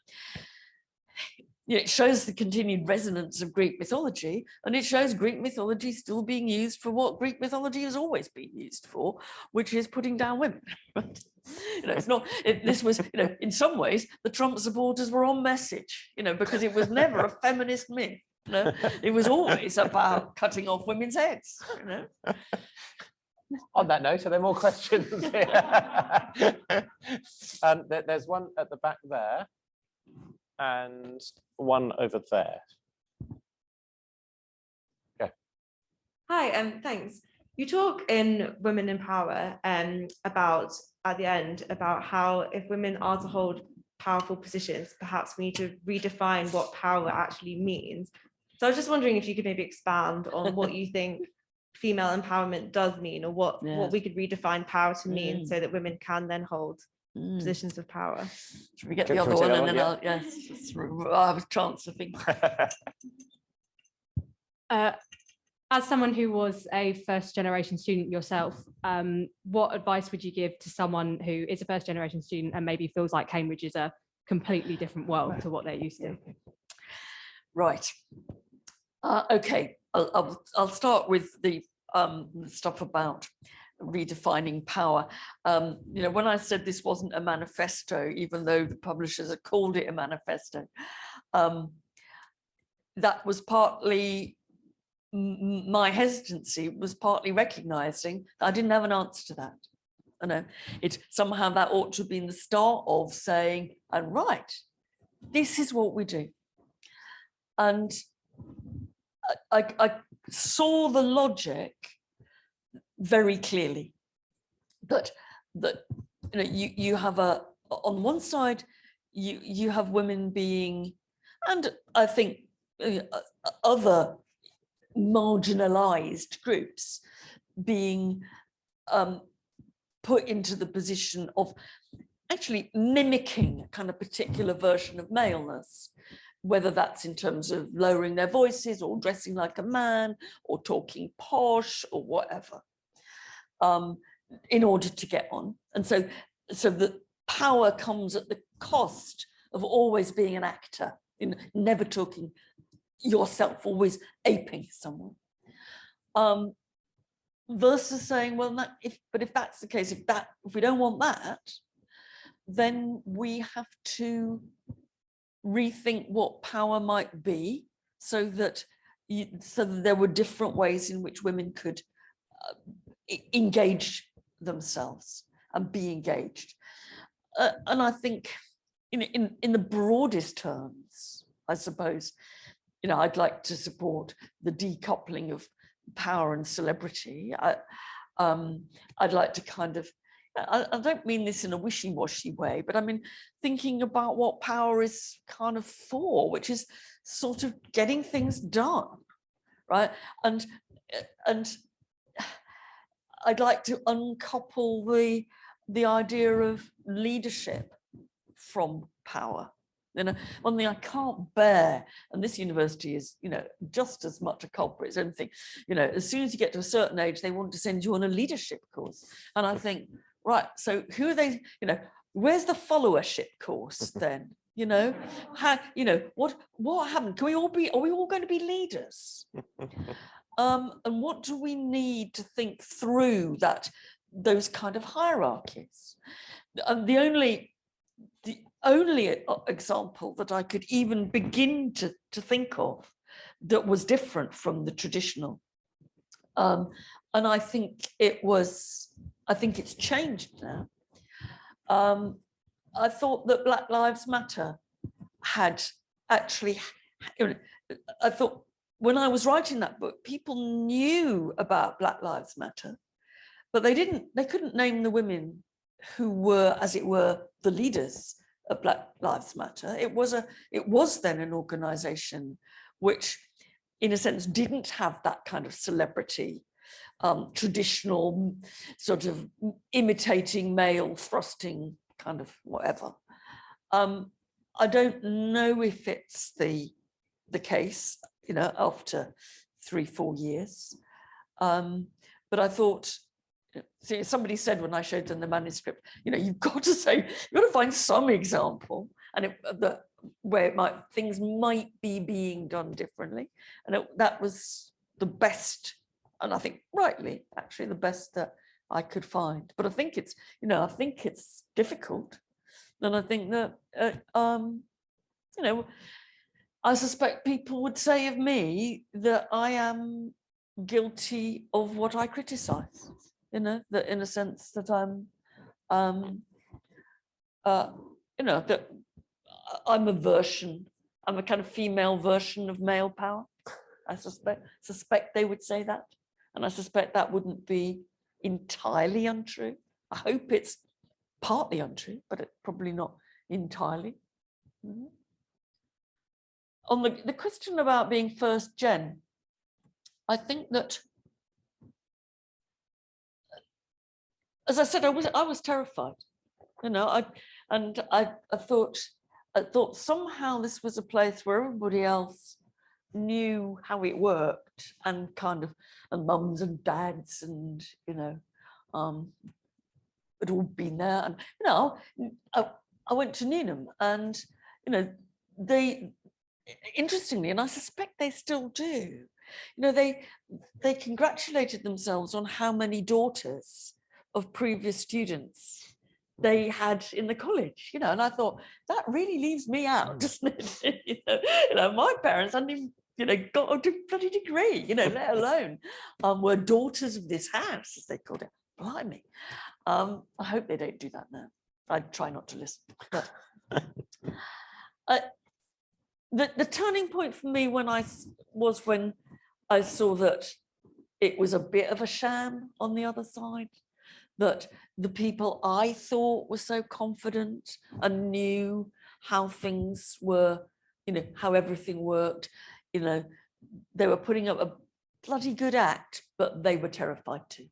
it shows the continued resonance of Greek mythology, and it shows Greek mythology still being used for what Greek mythology has always been used for, which is putting down women. You know, it's not, this was, you know, in some ways, the Trump supporters were on message, you know, because it was never a feminist myth. You know, it was always about cutting off women's heads, you know. On that note, are there more questions? There's one at the back there and one over there. Okay. Hi, thanks. You talk in Women in Power about, at the end, about how if women are to hold powerful positions, perhaps we need to redefine what power actually means. So I was just wondering if you could maybe expand on what you think female empowerment does mean, or what we could redefine power to mean, so that women can then hold positions of power. Should we get the other one, and then I'll, yes, I'll have a chance to think. As someone who was a first-generation student yourself, what advice would you give to someone who is a first-generation student and maybe feels like Cambridge is a completely different world to what they're used to? Right. Okay. I'll start with the stuff about redefining power. You know, when I said this wasn't a manifesto, even though the publishers had called it a manifesto, that was partly my hesitancy, was partly recognizing that I didn't have an answer to that. You know, it somehow that ought to have been the start of saying, and right, this is what we do. And I saw the logic very clearly, that you know, you have on one side you have women being, and I think other marginalized groups being put into the position of actually mimicking a kind of particular version of maleness, whether that's in terms of lowering their voices or dressing like a man or talking posh or whatever, in order to get on. And so the power comes at the cost of always being an actor, in never talking yourself, always aping someone. Versus saying, well, if that's the case, if we don't want that, then we have to rethink what power might be, so that there were different ways in which women could engage themselves and be engaged. And I think in the broadest terms, I suppose, you know, I'd like to support the decoupling of power and celebrity. I'd like to kind of, I don't mean this in a wishy-washy way, but I mean thinking about what power is kind of for, which is sort of getting things done, right? And I'd like to uncouple the idea of leadership from power. You know, one thing I can't bear, and this university is, you know, just as much a culprit as anything, you know, as soon as you get to a certain age, they want to send you on a leadership course. And I think, right, so who are they, you know, where's the followership course then? You know, how, you know, what happened? Are we all going to be leaders? And what do we need to think through those kind of hierarchies? And the only example that I could even begin to think of that was different from the traditional And I think it's changed now. I thought that Black Lives Matter had actually, I thought when I was writing that book, people knew about Black Lives Matter, but they couldn't name the women who were, as it were, the leaders of Black Lives Matter. It was then an organization which, in a sense, didn't have that kind of celebrity, traditional sort of imitating male thrusting kind of whatever. I don't know if it's the case, after 3-4 years. But I thought, see, somebody said when I showed them the manuscript, you've got to find some example, and where things might be being done differently, and that was the best, and I think rightly, actually, the best that I could find. But I think it's, difficult, and I think that, I suspect people would say of me that I am guilty of what I criticize. That in a sense that I'm, that I'm a kind of female version of male power. I suspect they would say that. And I suspect that wouldn't be entirely untrue. I hope it's partly untrue, but it's probably not entirely. Mm-hmm. On the question about being first gen, I think that, as I said, I was terrified, I thought somehow this was a place where everybody else knew how it worked, and mums and dads, and had all been there, and I went to Newnham, and they, interestingly, and I suspect they still do, they congratulated themselves on how many daughters of previous students they had in the college, and I thought, that really leaves me out, doesn't it? My parents hadn't even, got a bloody degree, let alone were daughters of this house, as they called it. Blimey. I hope they don't do that now. I try not to listen. But the turning point for me when I saw that it was a bit of a sham on the other side, that the people I thought were so confident and knew how things were, how everything worked, they were putting up a bloody good act, but they were terrified too.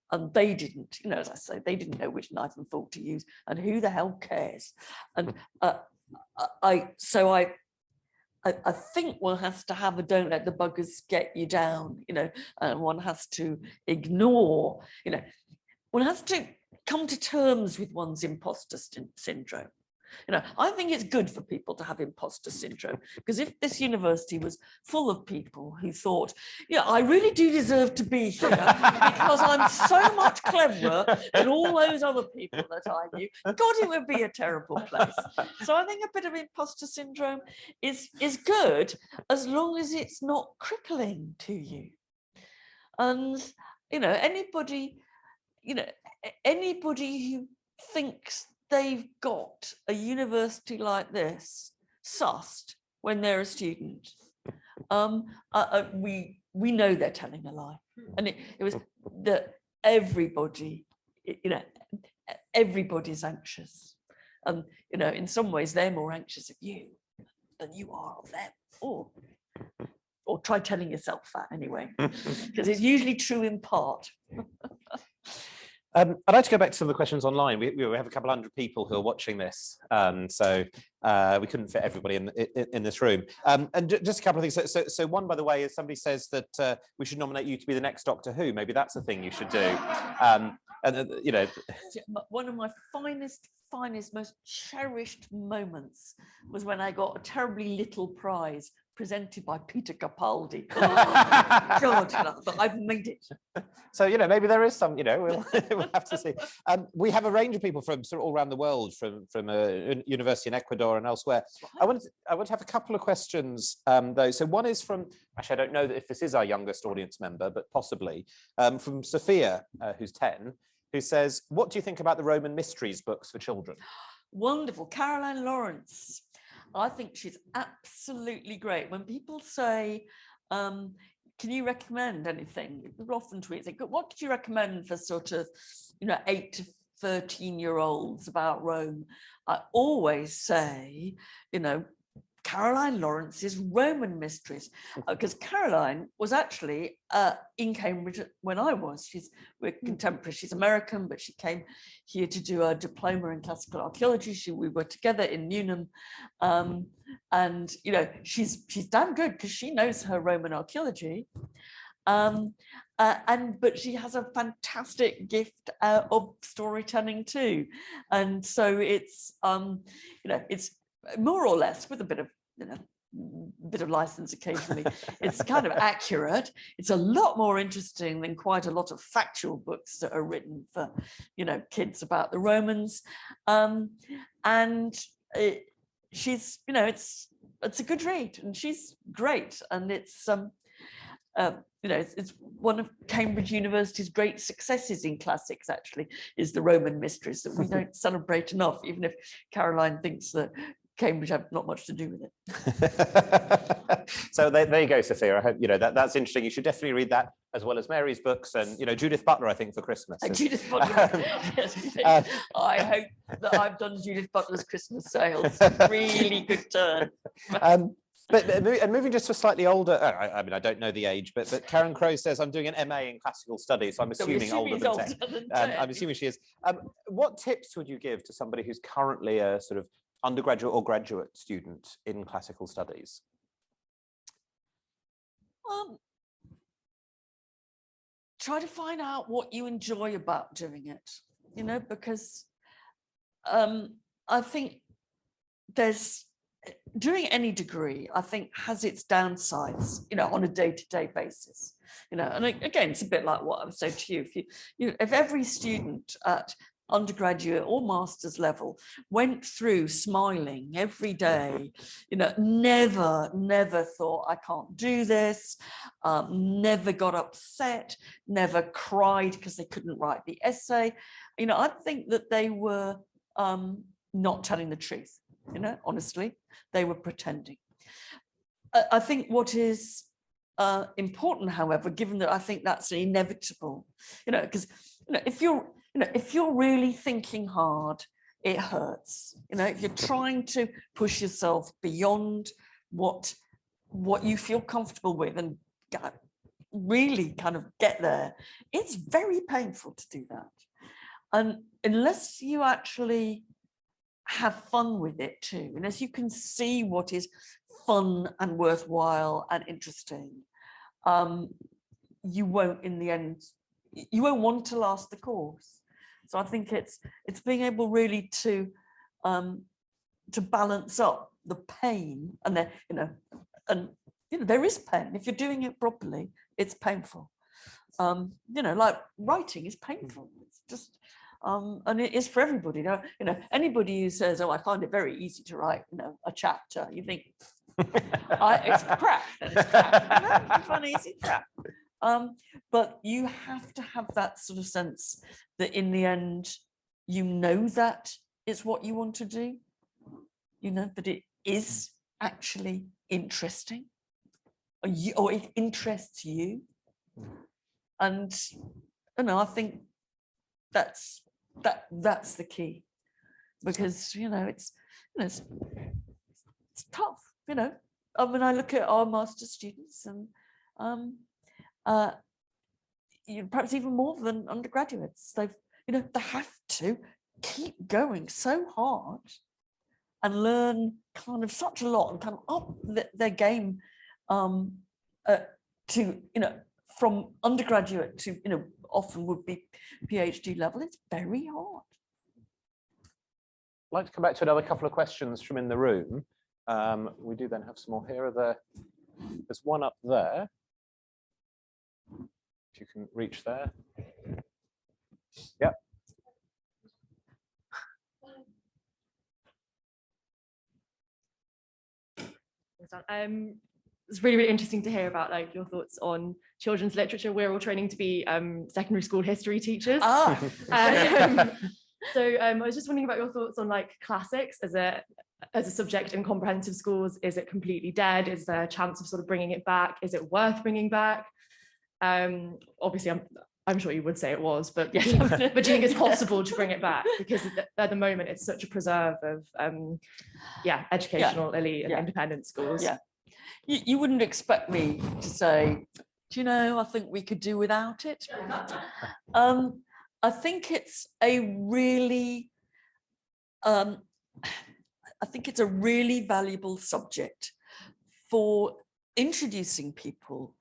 And they didn't, as I say, they didn't know which knife and fork to use, and who the hell cares? And I think one has to have a don't let the buggers get you down, and one has to ignore, one has to come to terms with one's imposter syndrome. I think it's good for people to have imposter syndrome, because if this university was full of people who thought, I really do deserve to be here because I'm so much cleverer than all those other people that I knew, God, it would be a terrible place. So I think a bit of imposter syndrome is good, as long as it's not crippling to you. And, anybody who thinks they've got a university like this sussed when they're a student, we know they're telling a lie. And it was that everybody, everybody's anxious, and in some ways they're more anxious of you than you are of them, or try telling yourself that anyway, because it's usually true in part. I'd like to go back to some of the questions online. We have a couple hundred people who are watching this, so we couldn't fit everybody in this room. And just a couple of things. So one, by the way, is somebody says that we should nominate you to be the next Doctor Who. Maybe that's a thing you should do. One of my finest, most cherished moments was when I got a terribly little prize presented by Peter Capaldi. Oh, God, but I've made it. So, maybe there is some, we'll have to see. We have a range of people from sort of all around the world, from a university in Ecuador and elsewhere. I want to have a couple of questions, though. So one is from, actually, I don't know if this is our youngest audience member, but possibly, from Sophia, who's 10, who says, what do you think about the Roman mysteries books for children? Wonderful. Caroline Lawrence. I think she's absolutely great. When people say, can you recommend anything? People often tweet, say, what could you recommend for sort of, 8 to 13-year-olds about Rome? I always say, Caroline Lawrence's Roman Mysteries, because Caroline was actually in Cambridge when I was. We're contemporary. She's American, but she came here to do a diploma in classical archaeology. We were together in Newnham, and she's damn good because she knows her Roman archaeology, but she has a fantastic gift of storytelling too, and so it's it's more or less with a bit of license occasionally. It's kind of accurate. It's a lot more interesting than quite a lot of factual books that are written for kids about the Romans, and she's it's a good read, and she's great, and it's it's one of Cambridge University's great successes in classics, actually, is the Roman mysteries that we don't celebrate enough, even if Caroline thinks that Cambridge have not much to do with it. So there you go, Sophia. I hope that's interesting. You should definitely read that as well as Mary's books, and Judith Butler, I think, for Christmas. Judith Butler. I hope that I've done Judith Butler's Christmas sales. Really good turn. But moving just to a slightly older, I mean, I don't know the age, but Karen Crowe says, I'm doing an MA in classical studies, so I'm assuming older than 10. I'm assuming she is. What tips would you give to somebody who's currently a sort of undergraduate or graduate student in classical studies? Try to find out what you enjoy about doing it, because I think doing any degree, I think, has its downsides, on a day-to-day basis, and again, it's a bit like what I was saying to you. If every student at undergraduate or master's level went through smiling every day, never thought I can't do this, never got upset, never cried because they couldn't write the essay, I think that they were not telling the truth. Honestly, they were pretending. I think what is important, however, given that I think that's inevitable, because if you're really thinking hard, it hurts. If you're trying to push yourself beyond what you feel comfortable with and really kind of get there, it's very painful to do that. And unless you actually have fun with it too, unless you can see what is fun and worthwhile and interesting, you won't, in the end, you won't want to last the course. So I think it's being able really to balance up the pain, and there is pain. If you're doing it properly, it's painful. Like writing is painful. It's just and it is for everybody. Anybody who says, "Oh, I find it very easy to write," a chapter, you think it's crap. Then it's crap. You find it easy, crap. But you have to have that sort of sense that in the end, that it's what you want to do. That it is actually interesting, or it interests you. And I think that's the key, because it's tough. When I look at our master's students, and perhaps even more than undergraduates, they have to keep going so hard and learn kind of such a lot and kind of up their game to from undergraduate to often would be PhD level. It's very hard. I'd like to come back to another couple of questions from in the room. We do then have some more here. There's one up there. If you can reach there. Yep. It's really, really interesting to hear about like your thoughts on children's literature. We're all training to be secondary school history teachers. So I was just wondering about your thoughts on like classics as a subject in comprehensive schools. Is it completely dead? Is there a chance of sort of bringing it back? Is it worth bringing back? Obviously, I'm sure you would say it was, but yeah, but do you think it's possible to bring it back? Because at the moment, it's such a preserve of educational elite and independent schools. Yeah, you wouldn't expect me to say, do you know, I think we could do without it. I think it's a really, valuable subject for introducing people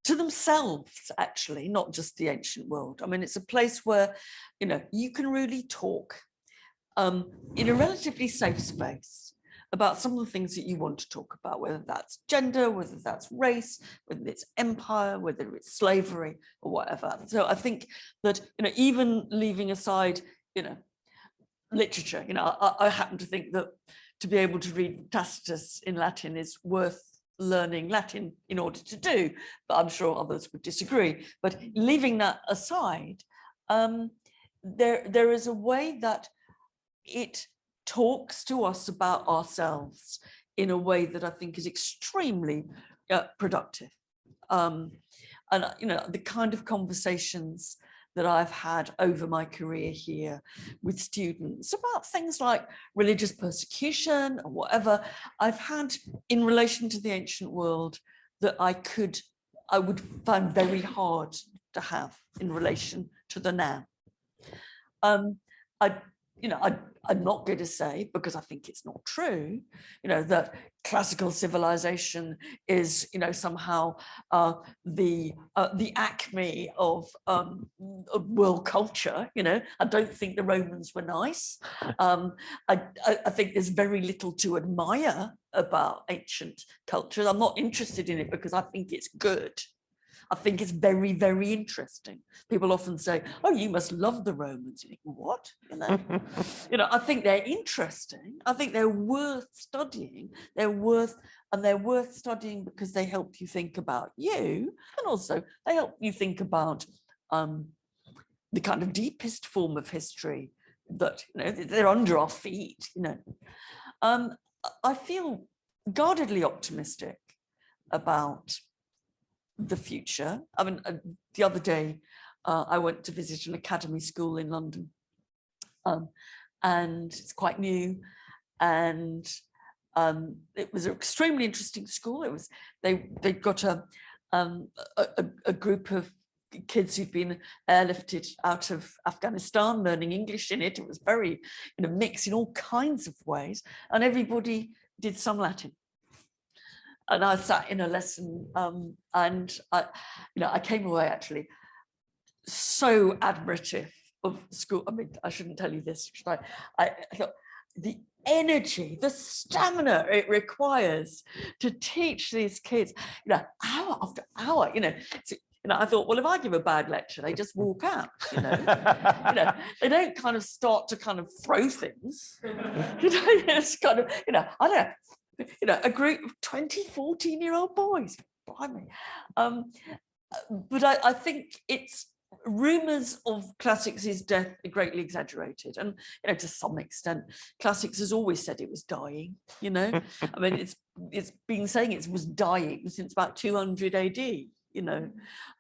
to themselves, actually, not just the ancient world. I mean, it's a place where, you know, you can really talk in a relatively safe space about some of the things that you want to talk about, whether that's gender, whether that's race, whether it's empire, whether it's slavery or whatever. So I think that, you know, even leaving aside, you know, literature, you know, I happen to think that to be able to read Tacitus in Latin is worth learning Latin in order to do, but I'm sure others would disagree. But leaving that aside, there is a way that it talks to us about ourselves in a way that I think is extremely productive. And you know, the kind of conversations that I've had over my career here with students about things like religious persecution or whatever I've had in relation to the ancient world that I would find very hard to have in relation to the now. I'm not going to say, because I think it's not true, you know, that classical civilization is, you know, somehow the acme of world culture. You know, I don't think the Romans were nice. I think there's very little to admire about ancient culture. I'm not interested in it because I think it's good. I think it's very, very interesting. People often say, "Oh, you must love the Romans." You think, what? You know, I think they're interesting. I think they're worth studying. They're worth studying because they help you think about you, and also they help you think about the kind of deepest form of history that, you know, they're under our feet. You know, I feel guardedly optimistic about the future. I mean, the other day I went to visit an academy school in London, and it's quite new, and it was an extremely interesting school. It was they got a group of kids who'd been airlifted out of Afghanistan, learning English in it. It was very, you know, mixed in all kinds of ways, and everybody did some Latin. And I sat in a lesson, and I came away actually so admirative of school. I mean, I shouldn't tell you this, should I? I thought the energy, the stamina it requires to teach these kids, you know, hour after hour, you know. So, you know, I thought, well, if I give a bad lecture, they just walk out, you know. You know, they don't kind of start to kind of throw things. You know, it's kind of, you know, I don't know. You know, a group of 20, 14-year-old boys, blimey. But I think it's rumours of classics' death are greatly exaggerated. And, you know, to some extent, classics has always said it was dying, you know. I mean, it's been saying it was dying since about 200 AD. You know,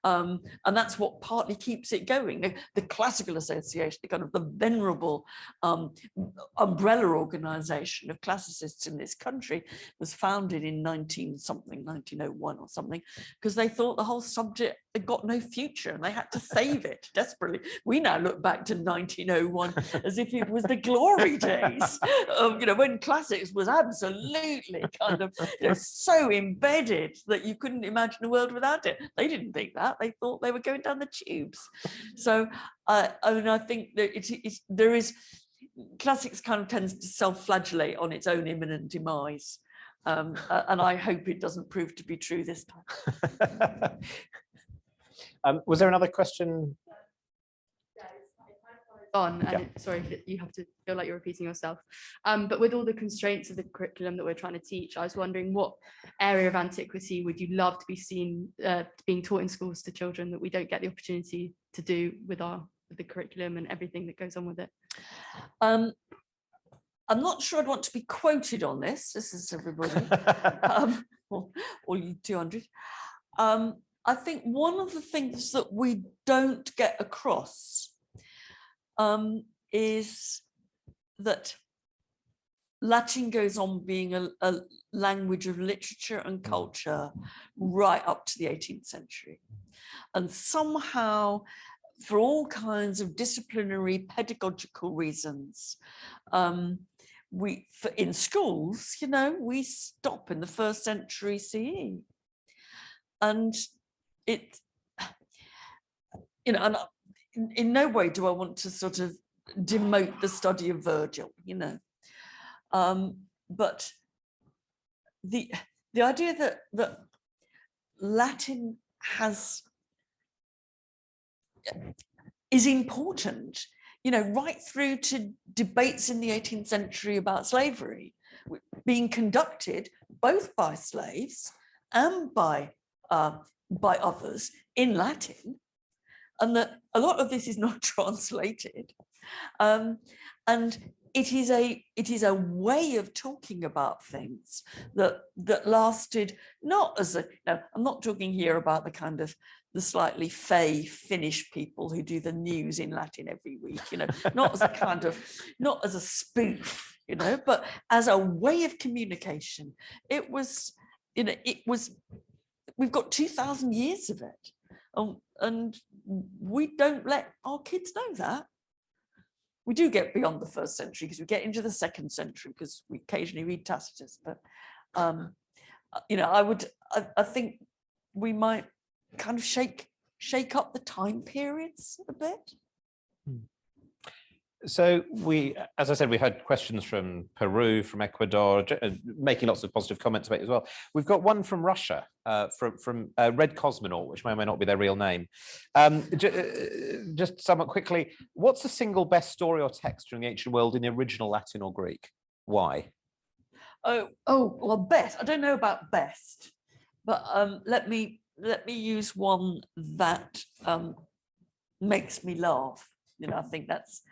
and that's what partly keeps it going. The Classical Association, the kind of the venerable umbrella organization of classicists in this country, was founded in 1901 or something, because they thought the whole subject had got no future and they had to save it desperately. We now look back to 1901 as if it was the glory days of, you know, when classics was absolutely kind of, you know, so embedded that you couldn't imagine a world without it. They didn't think that. They thought they were going down the tubes. So I mean, I think that there is classics kind of tends to self-flagellate on its own imminent demise. And I hope it doesn't prove to be true this time. Was there another question? On and sorry that you have to feel like you're repeating yourself, but with all the constraints of the curriculum that we're trying to teach, I was wondering what area of antiquity would you love to be seen being taught in schools to children that we don't get the opportunity to do with the curriculum and everything that goes on with it? I'm not sure I'd want to be quoted on this. This is everybody, all you 200. I think one of the things that we don't get across is that Latin goes on being a language of literature and culture right up to the 18th century. And somehow, for all kinds of disciplinary, pedagogical reasons, in schools, you know, we stop in the 1st century CE. And it, you know, and in no way do I want to sort of demote the study of Virgil, you know, but the idea that Latin is important, you know, right through to debates in the 18th century about slavery being conducted both by slaves and by others in Latin. And that a lot of this is not translated, and it is a way of talking about things that lasted not as a. No, I'm not talking here about the kind of the slightly fey Finnish people who do the news in Latin every week, you know, not as a kind of, not as a spoof, you know, but as a way of communication. It was, you know, we've got 2,000 years of it. And we don't let our kids know that. We do get beyond the 1st century because we get into the 2nd century because we occasionally read Tacitus. But you know, I think we might kind of shake up the time periods a bit. So as I said, we had questions from Peru, from Ecuador, making lots of positive comments about it as well. We've got one from Russia, from Red Cosmonaut, which may or may not be their real name. Just somewhat quickly, what's the single best story or text from the ancient world in the original Latin or Greek? Why? Oh, well, best. I don't know about best, but let me use one that makes me laugh. You know, I think that's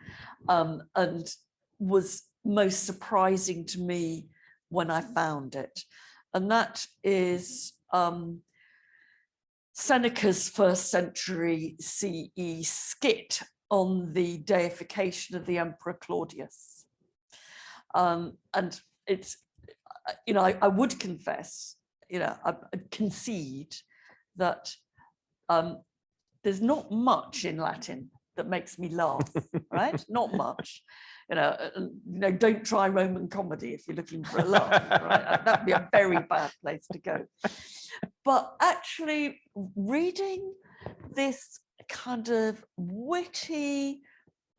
and was most surprising to me when I found it, and that is Seneca's 1st century CE skit on the deification of the Emperor Claudius, and it's, you know, I would confess, you know, I'd concede that there's not much in Latin that makes me laugh, right? Not much. You know, don't try Roman comedy if you're looking for a laugh, right? That'd be a very bad place to go. But actually reading this kind of witty,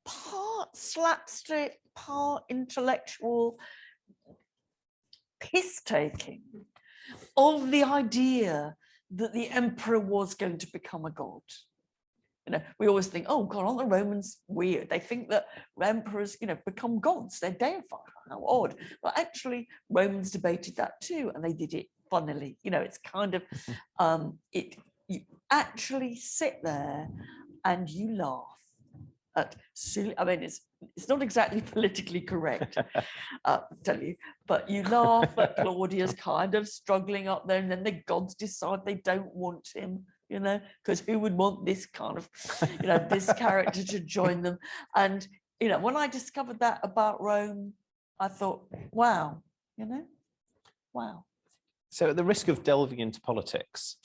part slapstick, part intellectual piss-taking of the idea that the emperor was going to become a god. You know, we always think, oh God, aren't the Romans weird? They think that emperors, you know, become gods, they're deified. How odd. But actually, Romans debated that too, and they did it funnily. You know, it's kind of, you actually sit there and you laugh at silly. I mean, it's not exactly politically correct, I'll tell you, but you laugh at Claudius kind of struggling up there, and then the gods decide they don't want him. You know, because who would want this kind of, you know, this character to join them? And, you know, when I discovered that about Rome, I thought, wow, you know, wow. So at the risk of delving into politics,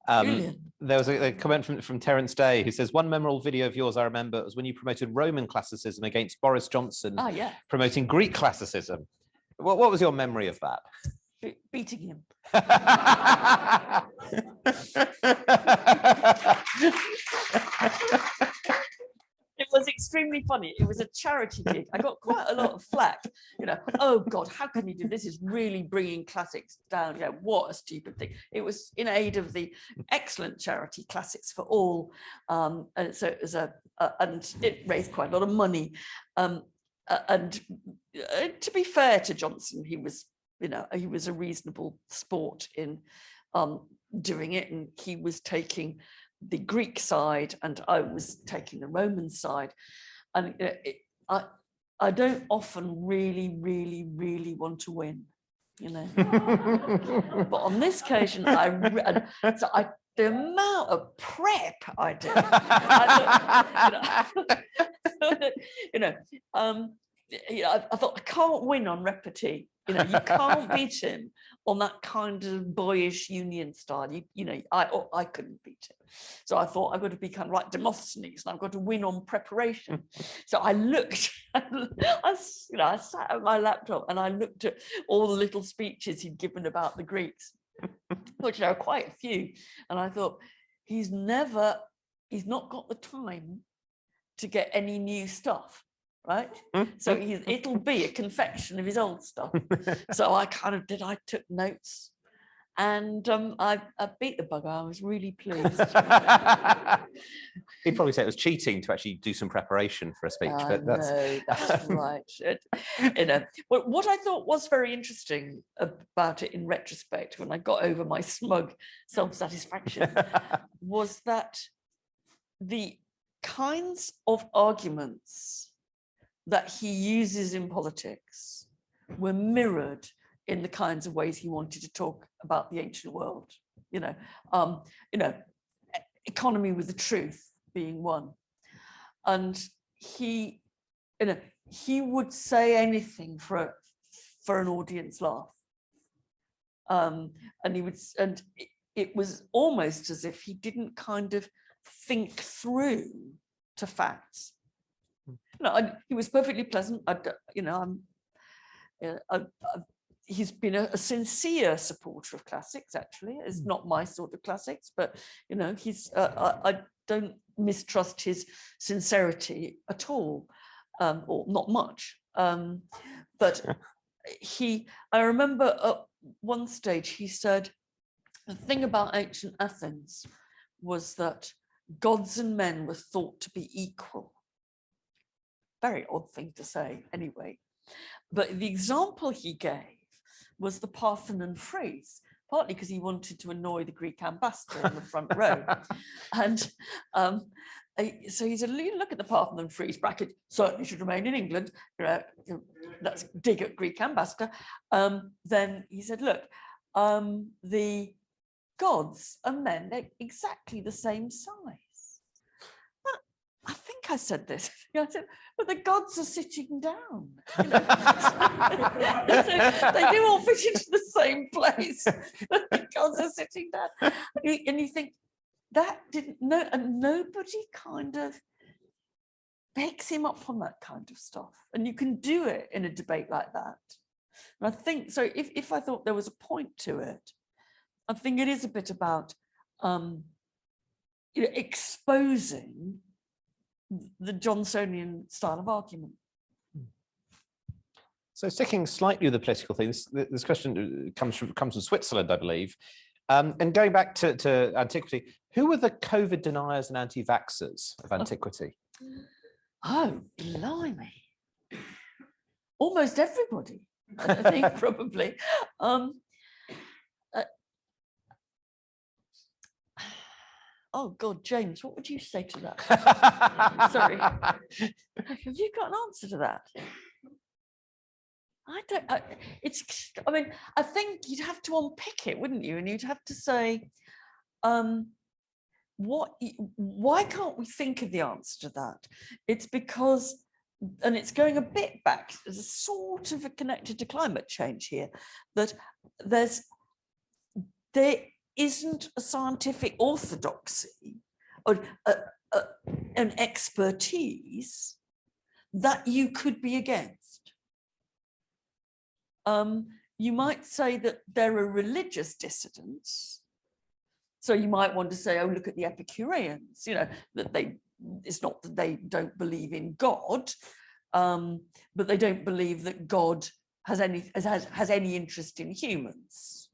there was a comment from Terence Day who says, one memorable video of yours I remember was when you promoted Roman classicism against Boris Johnson, promoting Greek classicism. What was your memory of that? Beating him. It was extremely funny. It was a charity gig. I got quite a lot of flack, you know, oh God, how can you do this? Is really bringing classics down. You know, what a stupid thing. It was in aid of the excellent charity Classics for All. And so it was and it raised quite a lot of money. And to be fair to Johnson, he was, you know, he was a reasonable sport in doing it, and he was taking the Greek side and I was taking the Roman side. And I don't often really want to win, you know. But on this occasion, the amount of prep I did, I thought, I can't win on repartee. You know, you can't beat him on that kind of boyish Union style. I couldn't beat him. So I thought, I've got to be kind of like Demosthenes, and I've got to win on preparation. So I looked, I sat at my laptop and I looked at all the little speeches he'd given about the Greeks, which there are quite a few. And I thought, he's not got the time to get any new stuff. Right, so it'll be a confection of his old stuff. So I took notes, and I beat the bugger. I was really pleased. He'd probably say it was cheating to actually do some preparation for a speech, but that's right. You know, but what I thought was very interesting about it in retrospect, when I got over my smug self-satisfaction, was that the kinds of arguments that he uses in politics were mirrored in the kinds of ways he wanted to talk about the ancient world. You know, economy with the truth being one, and he would say anything for an audience laugh, and it was almost as if he didn't kind of think through to facts. No, he was perfectly pleasant. He's been a sincere supporter of classics. Actually, it's not my sort of classics, but you know, I don't mistrust his sincerity at all, or not much. But I remember at one stage he said, the thing about ancient Athens was that gods and men were thought to be equal. Very odd thing to say anyway. But the example he gave was the Parthenon frieze, partly because he wanted to annoy the Greek ambassador in the front row. And so he said, look at the Parthenon frieze, bracket, certainly should remain in England. That's dig at Greek ambassador. Then he said, look, the gods and men, they're exactly the same size. I think I said this. I said, but the gods are sitting down. You know? So they do all fit into the same place. The gods are sitting down. And you think, that didn't know, and nobody kind of picks him up on that kind of stuff. And you can do it in a debate like that. And I think, so if I thought there was a point to it, I think it is a bit about exposing the Johnsonian style of argument. So sticking slightly with the political thing, this question comes from Switzerland, I believe. And going back to antiquity, who were the COVID deniers and anti-vaxxers of antiquity? Oh, blimey. Almost everybody, I think, probably. Oh God, James, what would you say to that? Sorry. Have you got an answer to that? I think you'd have to unpick it, wouldn't you? And you'd have to say, why can't we think of the answer to that? It's because, and it's going a bit back, as a sort of connected to climate change here, that there isn't a scientific orthodoxy or an expertise that you could be against. You might say that there are religious dissidents. So you might want to say, oh, look at the Epicureans, you know, that they it's not that they don't believe in God, but they don't believe that God has any interest in humans.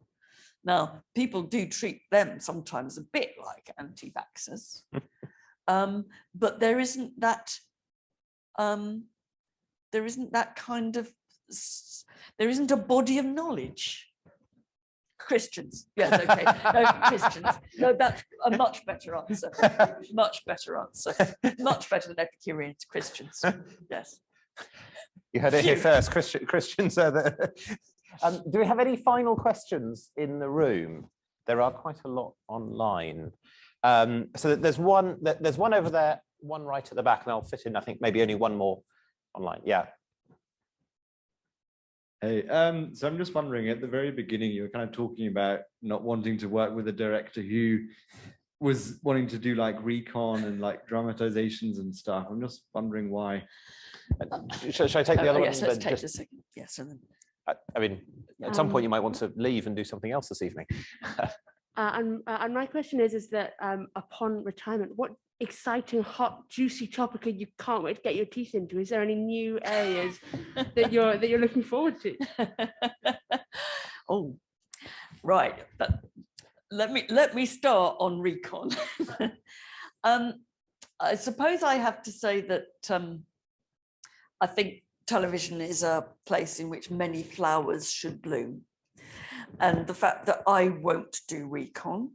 Now, people do treat them sometimes a bit like anti-vaxxers, but there isn't that kind of, there isn't a body of knowledge. Christians, yes, okay, no, Christians, no, that's a much better answer, much better answer, much better than Epicureans, Christians, yes. You heard it here first. Christians are the. Do we have any final questions in the room? There are quite a lot online. So there's one over there, one right at the back, and I'll fit in, I think, maybe only one more online. Yeah. Hey, so I'm just wondering, at the very beginning, you were kind of talking about not wanting to work with a director who was wanting to do like recon and like dramatizations and stuff. I'm just wondering why. Should I take the other one? Yes, let's take the second. Yes, and then. I mean, at some point you might want to leave and do something else this evening. And my question is that upon retirement, what exciting, hot, juicy topic you can't wait to get your teeth into? Is there any new areas that you're looking forward to? Oh, right. But let me start on recon. I suppose I have to say that I think television is a place in which many flowers should bloom. And the fact that I won't do recon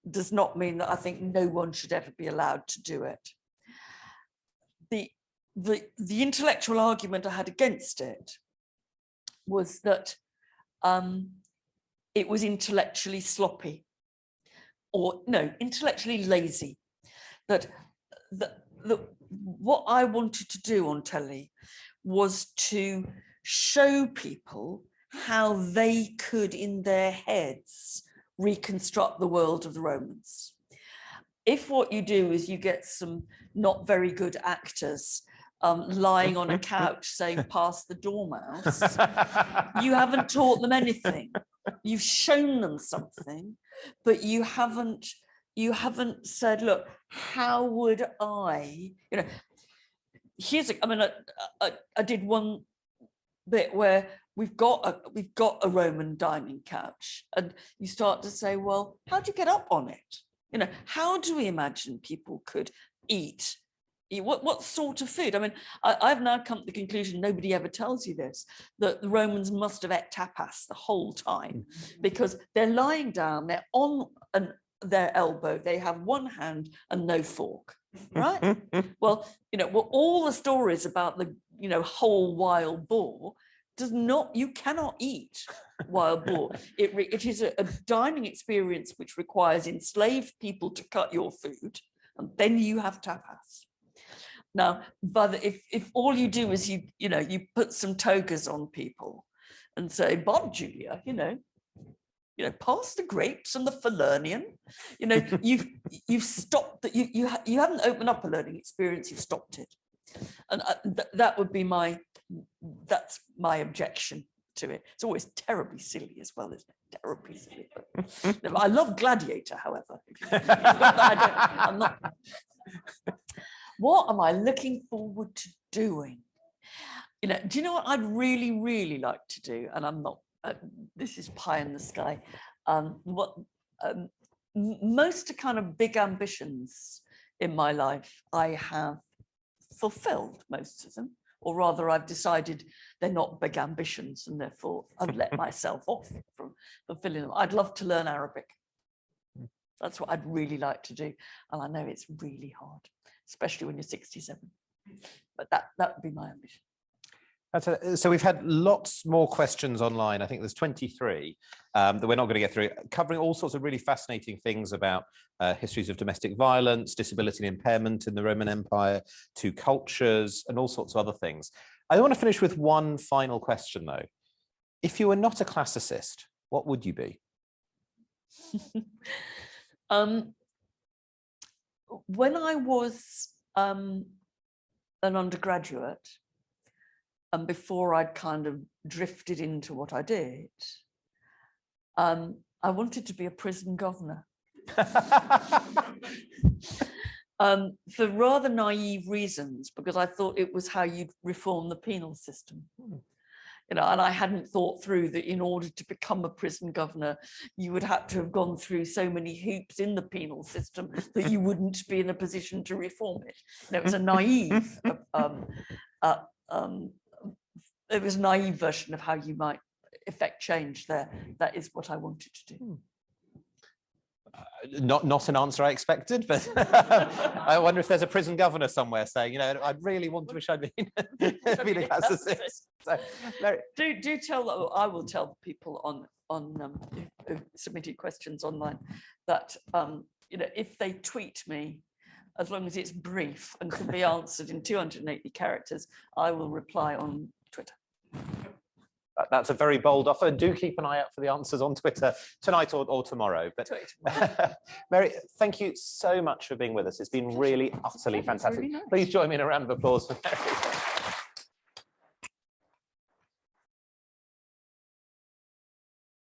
does not mean that I think no one should ever be allowed to do it. The intellectual argument I had against it was that it was intellectually sloppy, or no, intellectually lazy. That what I wanted to do on telly was to show people how they could, in their heads, reconstruct the world of the Romans. If what you do is you get some not very good actors lying on a couch saying, "Pass the dormouse," you haven't taught them anything. You've shown them something, but you haven't said, "Look, how would I?" You know, I did one bit where we've got a Roman dining couch, and you start to say, well, how do you get up on it? You know, how do we imagine people could eat? What sort of food? I mean, I've now come to the conclusion, nobody ever tells you this, that the Romans must have ate tapas the whole time, because they're lying down, they're on their elbow, they have one hand and no fork, right? Well, all the stories about the whole wild boar you cannot eat wild boar. It is a dining experience which requires enslaved people to cut your food, and then you have tapas. Now, but if all you do is you put some togas on people and say, "Bon, Julia, pass the grapes and the Falernian," you've stopped that. You haven't opened up a learning experience. You've stopped it, and that would be that's my objection to it. It's always terribly silly as well, isn't it? Terribly silly. I love Gladiator, however. I'm not. What am I looking forward to doing? Do you know what I'd really, really like to do? And I'm not. This is pie in the sky. Most kind of big ambitions in my life, I have fulfilled most of them. Or rather, I've decided they're not big ambitions, and therefore I've let myself off from fulfilling them. I'd love to learn Arabic. That's what I'd really like to do. And I know it's really hard, especially when you're 67. But that would be my ambition. So we've had lots more questions online. I think there's 23 that we're not going to get through, covering all sorts of really fascinating things about histories of domestic violence, disability and impairment in the Roman Empire, to cultures, and all sorts of other things. I want to finish with one final question, though. If you were not a classicist, what would you be? When I was an undergraduate, and before I'd kind of drifted into what I did, I wanted to be a prison governor. for rather naive reasons, because I thought it was how you'd reform the penal system. You know, and I hadn't thought through that in order to become a prison governor, you would have to have gone through so many hoops in the penal system that you wouldn't be in a position to reform it. And it was a naive, it was a naive version of how you might effect change there. That is what I wanted to do. Not an answer I expected, but I wonder if there's a prison governor somewhere saying, you know, I really wish I'd been a classicist. So, do tell that. I will tell people who submitted questions online that you know, if they tweet me, as long as it's brief and can be answered in 280 characters, I will reply on Twitter. That's a very bold offer. Do keep an eye out for the answers on Twitter tonight or tomorrow. But Mary, thank you so much for being with us. It's been really utterly fantastic. Really nice. Please join me in a round of applause for Mary.